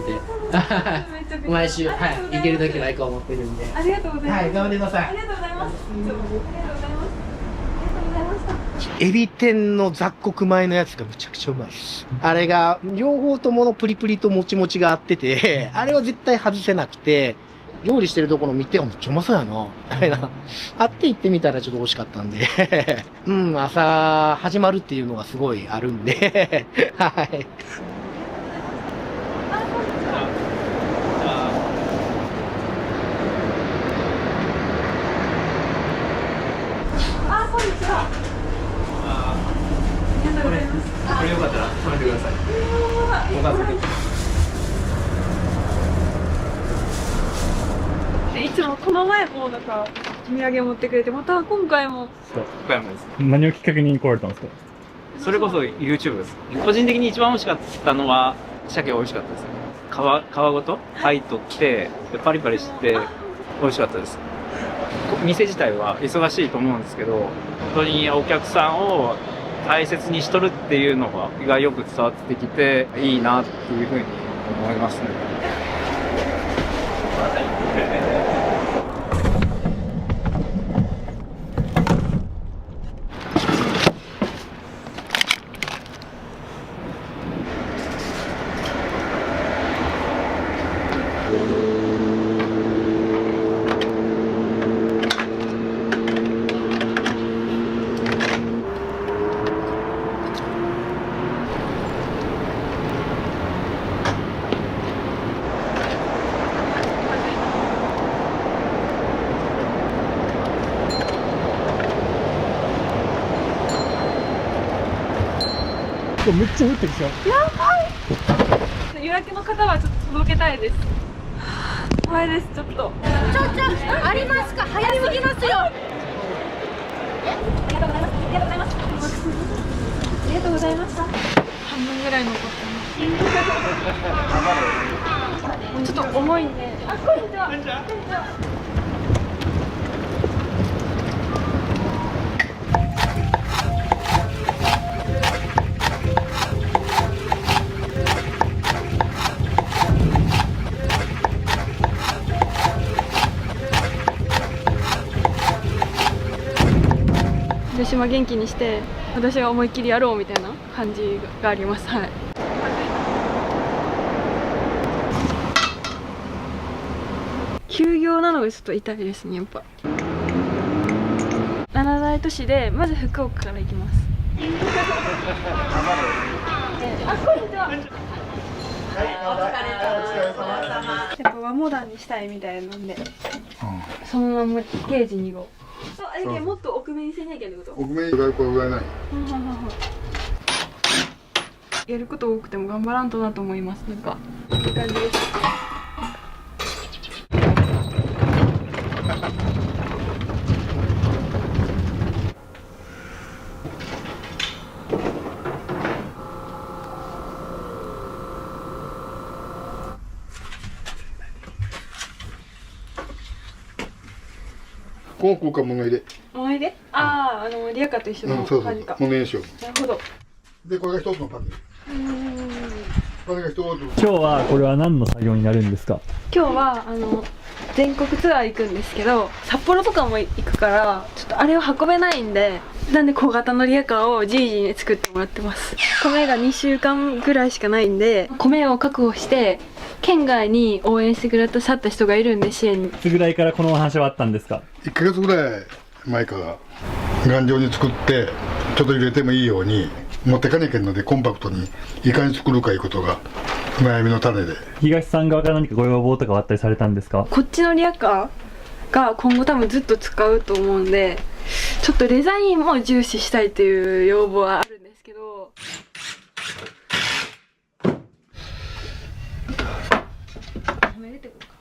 て、毎週はい行ける時は行こう思ってるんで。ありがとうございます。はい、頑張ってください。ありがとうございます。ありがとうございます。ありがとうございました。エビ天の雑穀米のやつがむちゃくちゃうまいです。あれが両方とものプリプリともちもちがあってて、あれは絶対外せなくて、料理してるところ見て、めっちゃうまそうやな。みたいな。あって行ってみたらちょっと美味しかったんで。うん、朝始まるっていうのがすごいあるんで。はい。あ、こんにちは。ありがとうございます。これよかったら食べてください。おかずで。いつもこの前もなんか土産持ってくれて、また今回も。岡山です。何をきっかけに来られたんですか？それこそ YouTube です。個人的に一番美味しかったのは鮭美味しかったです。皮ごと剥い取ってパリパリして美味しかったです。店自体は忙しいと思うんですけど、本当にお客さんを大切にしとるっていうのがよく伝わってきていいなっていうふうに思いますね。めっちゃ降ってきた。やばい。予約の方はちょっと届けたいです。怖いです、ちょっと。ありますか？早すぎますよ。ありがとうございます。ありがとうございます。ありがとうございました。半分ぐらい残ってます。ちょっと重いんで。あ、こんにちは。こんにちは。私も元気にして私が思いっきりやろうみたいな感じがあります。はい。休業なのがちょっと痛いですね。やっぱ7大都市でまず福岡から行きます。あ、こんにちは。やっぱ和モダンにしたいみたいなんで、そのままゲージ2号。あれもっと奥目にせなきゃってこと？奥目に外交はない。やること多くても頑張らんとなと思います。なんかいい感じです。この空間物入れ。物入れ？ああ、リアカと一緒のそう感じか。物入れしよなるほど。う。でこれが一つのパネル。これが一つ。今日はこれは何の作業になるんですか？今日は全国ツアー行くんですけど、札幌とかも行くからちょっとあれを運べないんで、なんで小型のリアカーをじいじに作ってもらってます。米が2週間ぐらいしかないんで、米を確保して県外に応援してくださった人がいるんで、支援に。いつぐらいからこのお話はあったんですか1ヶ月ぐらい前から頑丈に作ってちょっと入れてもいいように持ってかなきゃいけないので、コンパクトにいかに作るかいうことが悩みの種で。東さん側から何かご要望とかはあったりされたんですか？こっちのリアカーが今後多分ずっと使うと思うんで、ちょっとデザインも重視したいという要望はあるんですけど、はめれてくるか。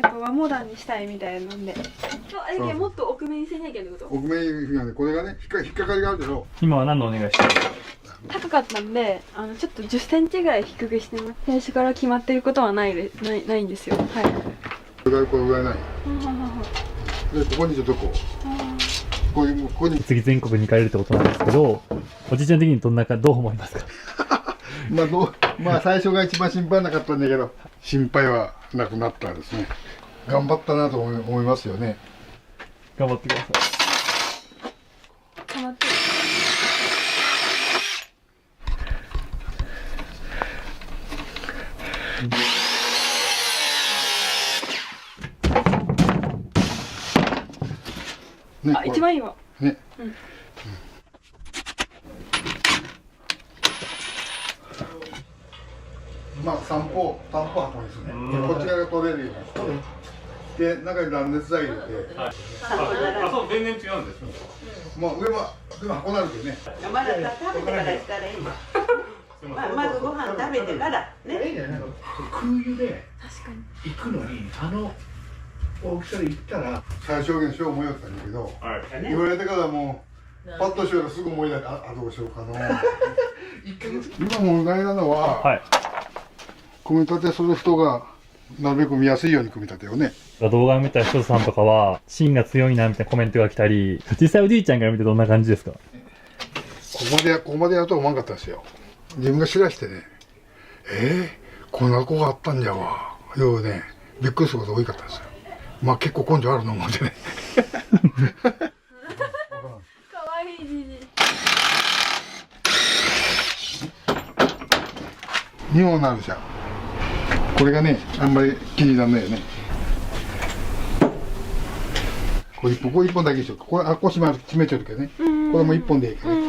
やっぱ和モダンにしたいみたいなんで。あれもっと奥めにせなきゃってこと？奥目がね、これがね、引っかかりがあるけど。今は何のお願いしてる？高かったんで、ちょっと10センチぐらい低くしてます。最初から決まってることはないんですよ。はい。これぐらいない。で、ここにちょっとここに。次全国に行かれるってことなんですけど、おじいちゃん的にどう思いますか？まあ最初が一番心配なかったんだけど、心配はなくなったんですね。頑張ったなと思いますよね。頑張ってください。頑張って。ね、あ、一番いいわ。ね。まあ散歩箱ですね。こっち側が取れるようにしてで、中に断熱材入れて。そう、全然違うんです。まあ上は箱なんですよね。まだ食べてからしたらいい。まずご飯食べてからね。空輸で行くのに大きさで行ったら最小限しよう思いよったんだけど、言われてからもうパッとしようとすぐ思い出して、どうしようかな。今問題なのは、組み立てする人がなるべく見やすいように組み立てをね。動画を見た人さんとかは芯が強いなみたいなコメントが来たり、実際おじいちゃんから見てどんな感じですか？ここまでやるとは思わなかったですよ。自分が知らしてね、こんな子があったんじゃわ、ようね、びっくりすることが多かったんですよ。まあ結構根性あるの思うんでね。かわいいじじ。2本なるじゃん。これがね、あんまり気にならないよね。これ1本だけでしょ。これ閉めちゃうけどね。これも1本でいいからね。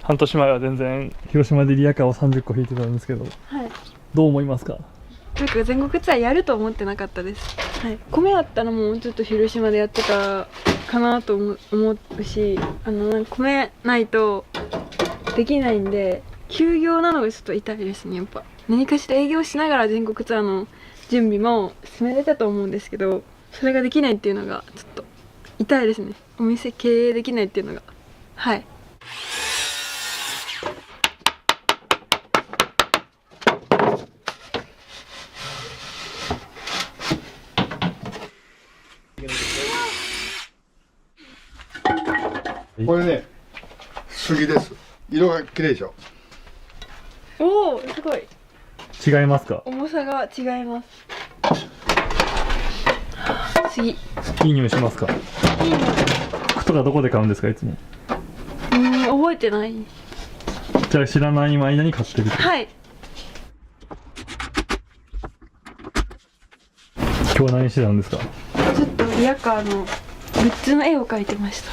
半年前は全然広島でリヤカーを30個引いてたんですけど、はい。どう思いますか？全国ツアーやると思ってなかったです。はい。米あったらもうちょっと広島でやってたかなと思うし、米ないとできないんで、休業なのがちょっと痛いですね。やっぱ何かしら営業しながら全国ツアーの準備も進めれたと思うんですけど、それができないっていうのがちょっと痛いですね。お店経営できないっていうのが。はい。これね、杉です。色が綺麗でしょ。おお、すごい。違いますか？重さが違います。杉。いい匂いしますか？いい匂い。服とかどこで買うんですか、いつも？覚えてない。じゃあ知らない間に買ってる。はい。今日は何してたんですか？ちょっとリヤカーのグッズの絵を描いてました。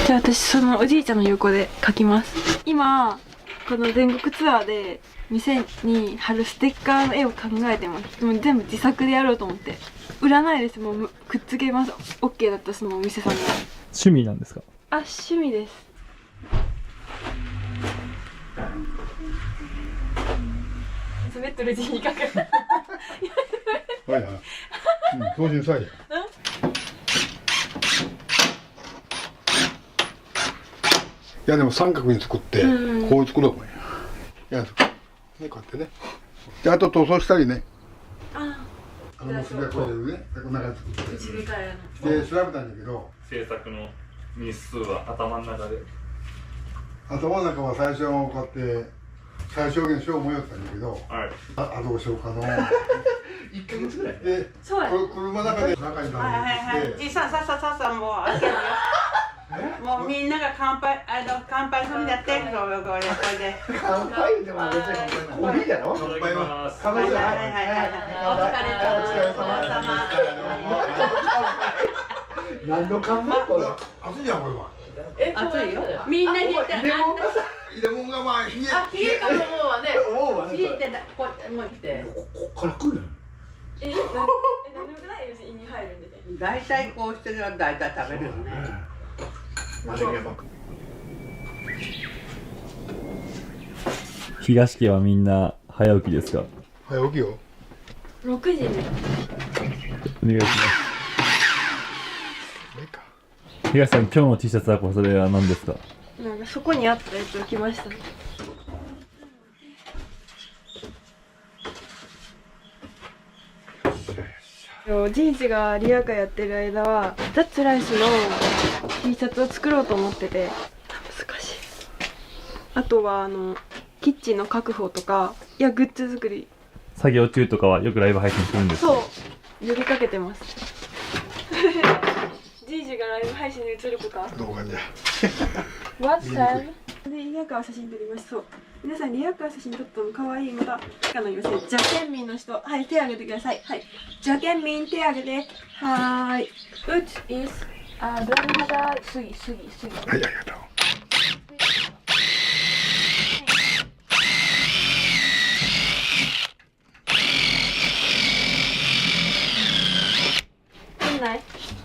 じゃあ私そのおじいちゃんの横で描きます。今この全国ツアーで店に貼るステッカーの絵を考えてます。でも全部自作でやろうと思って。売らないです。もうくっつけます。 OK だったそのお店さんが。趣味なんですか？あ、趣味です。滑ってる字に書く。はいはい。当時さえ。いやでも三角に作ってこう作ろうもんや。ね、こうやってね。であと塗装したりね。結びはこれでね、こんな感じ作って。で調べたんだけど。制作の日数は頭の中で。頭の中は最初こうやって最小限しよう思いよったんだけど。どうしようかな。1ヶ月ぐらい。で、車の中で中にじいさんさもう開けるよ。もうみんなが乾杯するんだって。これで。乾杯でも別にコーヒーだろ。乾杯は。お疲れ様。何の乾杯これ。熱いじゃんこれは。熱いよ。みんなに言って。入れ物がまあ冷えかと思うわね。冷えてた。こうもう来て。こっから来る。何でもないよ、胃に入るんで。大体こうしてるの大体食べるよね。東家はみんな早起きですか？早起きよ。6時に。お願いします。東さん、今日の T シャツはそれは何ですか？なんかそこにあったやつを着ましたね。じいじがリアカやってる間はザッツライスの T シャツを作ろうと思ってて、難しい。あとはキッチンの確保とか、いやグッズ作り。作業中とかはよくライブ配信するんですか？そう呼びかけてます。じいじがライブ配信で映ることは動画じゃ。What time？ でリアカー写真撮りました。そう。皆さんリアカー写真撮ったの可愛い。またいますね。じゃけんみんの人、はい手挙げてください。はい。じゃけんみん手挙げて。はーい。Which is ドラム肌杉。はい、ありがとう。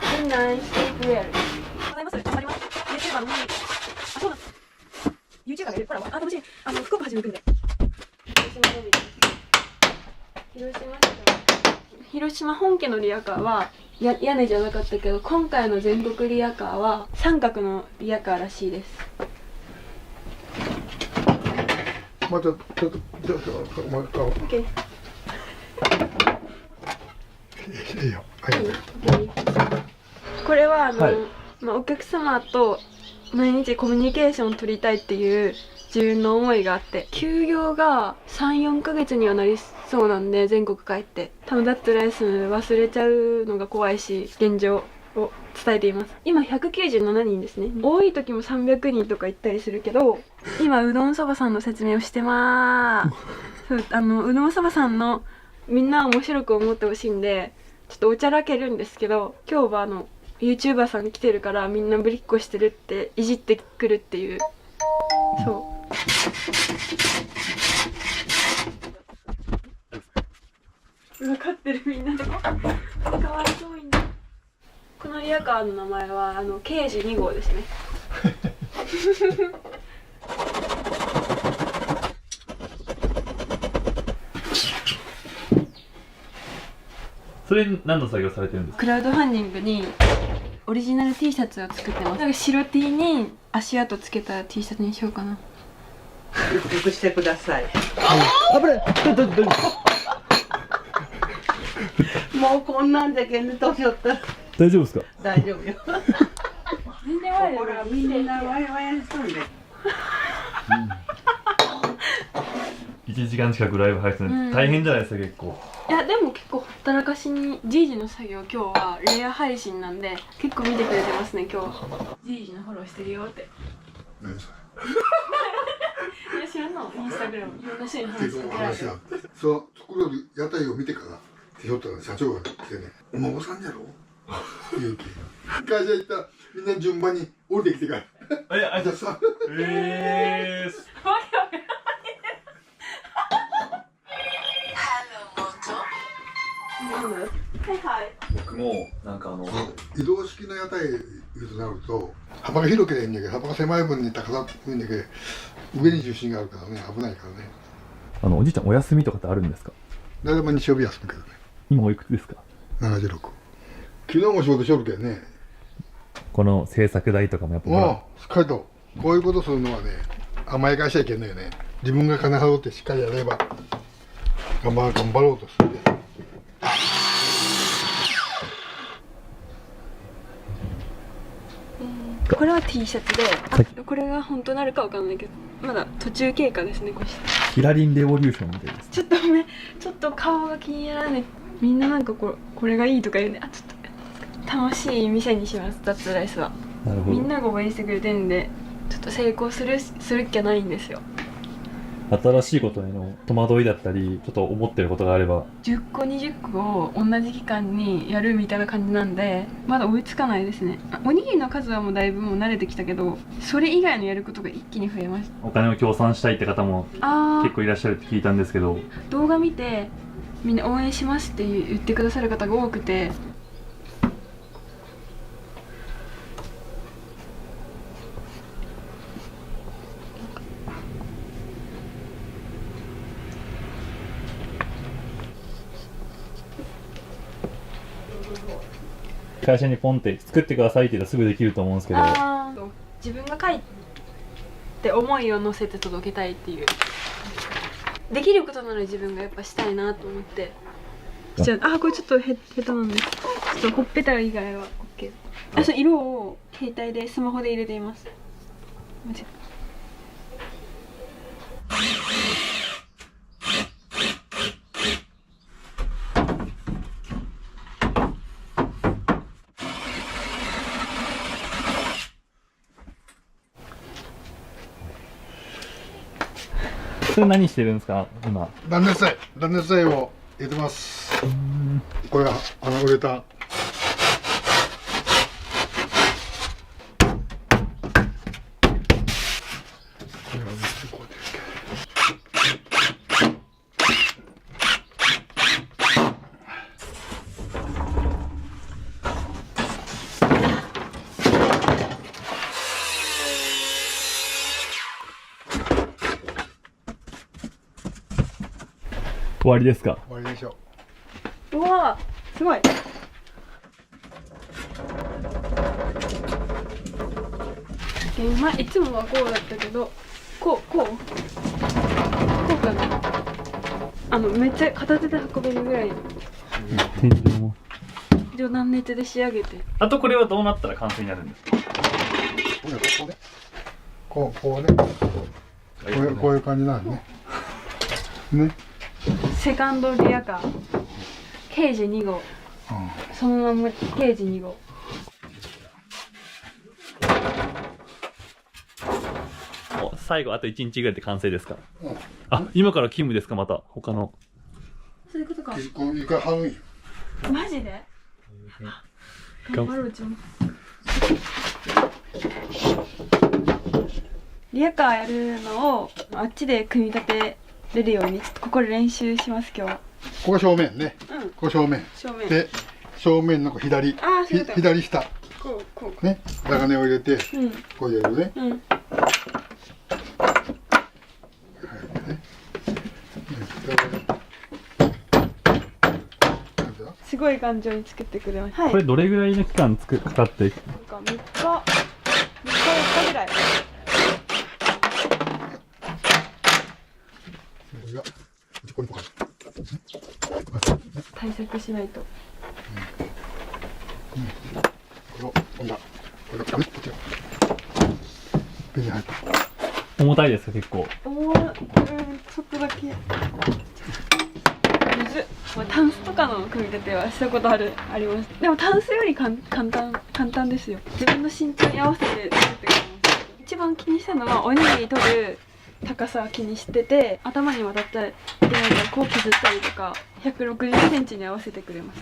Good night, sleep well. ございます。頑張ります。YouTuber のそうなんです。YouTuber がいる。ほら、楽しい。福岡始めるんで。広島本家のリアカーは屋根じゃなかったけど、今回の全国リアカーは三角のリアカーらしいです。またちょっともう一回。OK。いいよ。はい。これはお客様と毎日コミュニケーションを取りたいっていう自分の思いがあって、休業が 3,4 ヶ月にはなりそうなんで、全国帰って多分ダッツライス忘れちゃうのが怖いし、現状を伝えています。今197人ですね。多い時も300人とか行ったりするけど、今うどんそばさんの説明をしてまーす。そううどんそばさんのみんな面白く思ってほしいんで、ちょっとおちゃらけるんですけど、今日はYouTuber さん来てるからみんなぶりっこしてるっていじってくるっていう。そう分かってる。みんなでかわいそうに。このリアカーの名前は刑事2号ですね。それ何の作業されてるんですか？クラウドファンディングにオリジナル T シャツを作ってます。なんか白 T に足跡つけた T シャツにしようかな。よくしてください。危ない。もうこんなんでけんね、年寄ったら大丈夫ですか？大丈夫よ。全然悪い。ほらみんなワイワイしとんで。1時間近くライブ配信、大変じゃないですか結構。いやでも結構ほったらかしに、じいじの作業今日はレア配信なんで結構見てくれてますね。今日はじいじのフォローしてるよって。何それ。いや知らんの、インスタグラムいろんな人に話してくれる。そう作る屋台を見てからってひょったら社長が来てね、お孫さんじゃろって言うて、会社行ったらみんな順番に降りてきてから。いや、あいつさ。僕もなんか移動式の屋台となると幅が広ければいいんだけど、幅が狭い分に高さいいんだけど、上に重心があるからね、危ないからね。おじいちゃんお休みとかってあるんですか？誰も日曜日休むけどね。今おいくつですか？76。昨日も仕事しよるけどね。この制作代とかもやっぱしっかりとこういうことするのはね、甘やかしちゃいけないよね。自分が金払ってしっかりやれば頑張ろうとする。これは T シャツで、これが本当なるかわかんないけど、まだ途中経過ですね。これキラリンレボリューションみたいです。ちょっとね、ちょっと顔が気にならない。みんななんかこれがいいとか言うんで、ちょっと楽しい店にします。ダッツライスはみんなが応援してくれてるんで、ちょっと成功するっきゃないんですよ。新しいことへの戸惑いだったり、ちょっと思ってることがあれば。10個20個を同じ期間にやるみたいな感じなんで、まだ追いつかないですね。おにぎりの数はもうだいぶもう慣れてきたけど、それ以外のやることが一気に増えました。お金を協賛したいって方も結構いらっしゃるって聞いたんですけど、動画見てみんな応援しますって言ってくださる方が多くて、会社にポンって作ってくださいって言ったらすぐできると思うんですけど、自分が書いて思いを乗せて届けたいっていう、できることなら自分がやっぱしたいなと思ってしちゃう。これちょっと下手なんです。ちょっとほっぺた以外は OK。そう、色を携帯でスマホで入れています。それ何してるんですか今？断熱材を入れてます。これがウレタン。終わりですか？終わりでしょうわー、すごい。いつもはこうだったけど、こうかな。めっちゃ片手で運べるぐらいの。天井も。断熱で仕上げて。あとこれはどうなったら完成になるんですか？こうね。こういう感じなんね。ね。セカンドリアカー。ケージ2号。そのままケージ2号。最後あと1日ぐらいで完成ですか？今から勤務ですか？また他の。そういうことか。一回貼るんよ。マジで？頑張ろう、うちも。リアカーやるのをあっちで組み立てれるようにちょっとここで練習します今日。ここ正面ね。ここ正面。で正面の左下。こう。ね。長金を入れてこう入れるね。すごい頑丈に作ってくれました。これどれぐらいの期間かかって3日4日ぐらい。対策しないと。重たいですか？結構。ちょっとだけ。むずっ。タンスとかの組み立てはしたことあります。でもタンスより簡単ですよ。自分の身長に合わせて作ってくれます。一番気にしたのはおにぎり取る高さを気にしてて、頭に渡っちゃいけないからこう削ったりとか、160センチに合わせてくれます。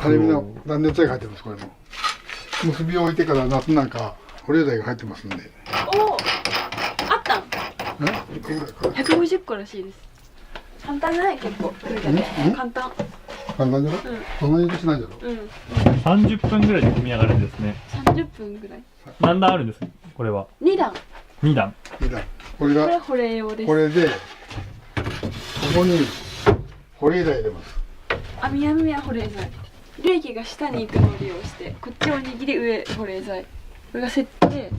アルミの断熱材が入ってます。これも結びを置いてから夏なんか保冷剤が入ってますんで。おお、あったん？150個らしいです。簡単じゃない？結構簡単じゃない？そんなにしないじゃろ。30分ぐらいで組み上がるんですね。30分ぐらい。何段あるんですか？これは2段。これが保冷用です。これでここに保冷剤入れます。網は保冷剤。冷気が下に行くのを利用して、こっちを握り上保冷剤。これがセットで。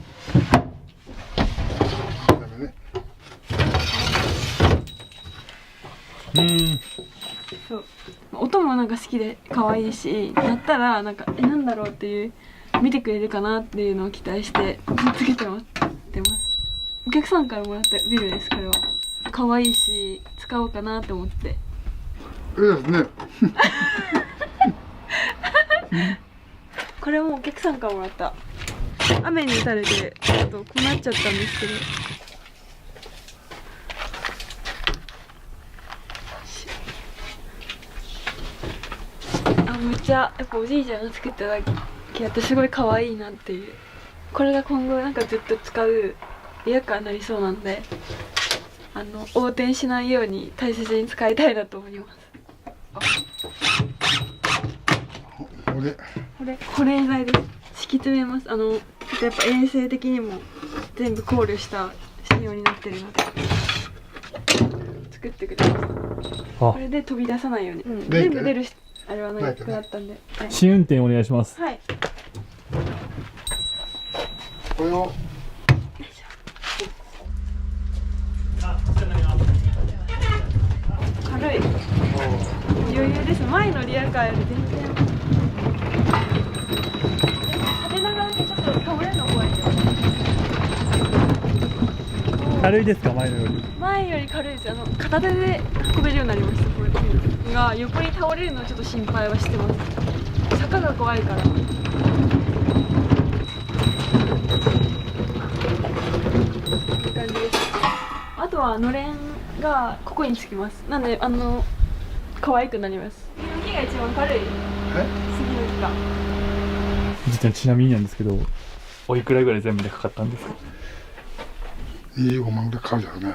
そう。音もなんか好きで可愛いし、鳴ったらなんかなんだろうっていう見てくれるかなっていうのを期待してつけてます。お客さんからもらったビルです。これは可愛いし使おうかなって思って。いいですね。これもお客さんからもらった。雨に打たれてちょっとこうなっちゃったんですけど、めっちゃやっぱおじいちゃんが作っただけあってすごい可愛いなっていう。これが今後なんかずっと使うリアカーになりそうなんで、横転しないように大切に使いたいなと思います。か。これ保冷剤です。敷き詰めます。やっぱ衛生的にも全部考慮した仕様になってるので作ってくれました。これで飛び出さないように、全部出るあれはなくなったんで、はい、試運転お願いします。はい。これを軽い。余裕です。前のリアカーより全然。縦長だけちょっと倒れるの怖いよ。軽いですか、前のより。前より軽いです。片手で運べるようになりました。これが横に倒れるのをちょっと心配はしてます。坂が怖いから。いい感じです。あとはのれんがここにつきます。なんで可愛くなります。次の木が一番軽い。次の木が。実はちなみになんですけど、おいくらぐらい全部でかかったんですか？25万ぐらいかかるだろうね。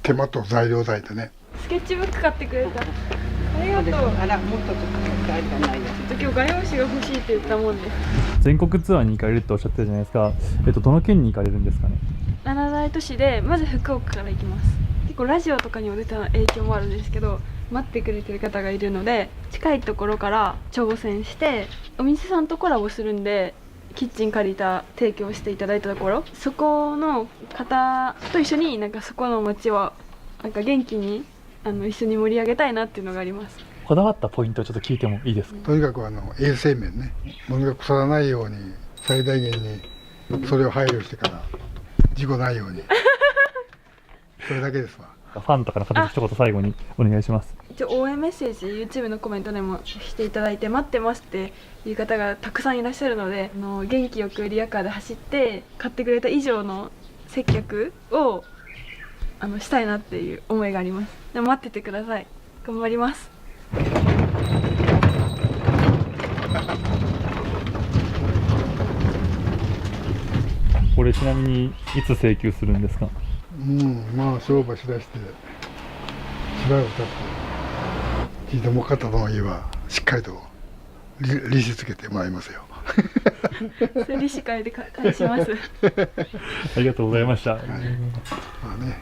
手間と材料代でね。スケッチブック買ってくれた。ありがとう。あら、もっとちょっと今日画用紙が欲しいって言ったもんです。全国ツアーに行かれるっておっしゃってたじゃないですか。どの県に行かれるんですかね。7大都市でまず福岡から行きます。結構ラジオとかにも出た影響もあるんですけど、待ってくれてる方がいるので、近いところから挑戦して、お店さんとコラボするんで、キッチン借りた提供していただいたところ、そこの方と一緒にそこの街を元気に一緒に盛り上げたいなっていうのがあります。こだわったポイントをちょっと聞いてもいいですか？とにかく衛生面ね、物が腐らないように最大限にそれを配慮してから事故ないようにそれだけですわ。ファンとかの方に一言最後にお願いします。一応応援メッセージ YouTube のコメントでもしていただいて、待ってますっていう方がたくさんいらっしゃるので、元気よくリヤカーで走って買ってくれた以上の接客をしたいなっていう思いがあります。でも待っててください。頑張ります。これちなみにいつ請求するんですか？まあ商売しだしてしばらく経って聞いてもかったとも言えばしっかりと利子つけてもらいますよ。それ利子会で返します。ありがとうございました。まあね。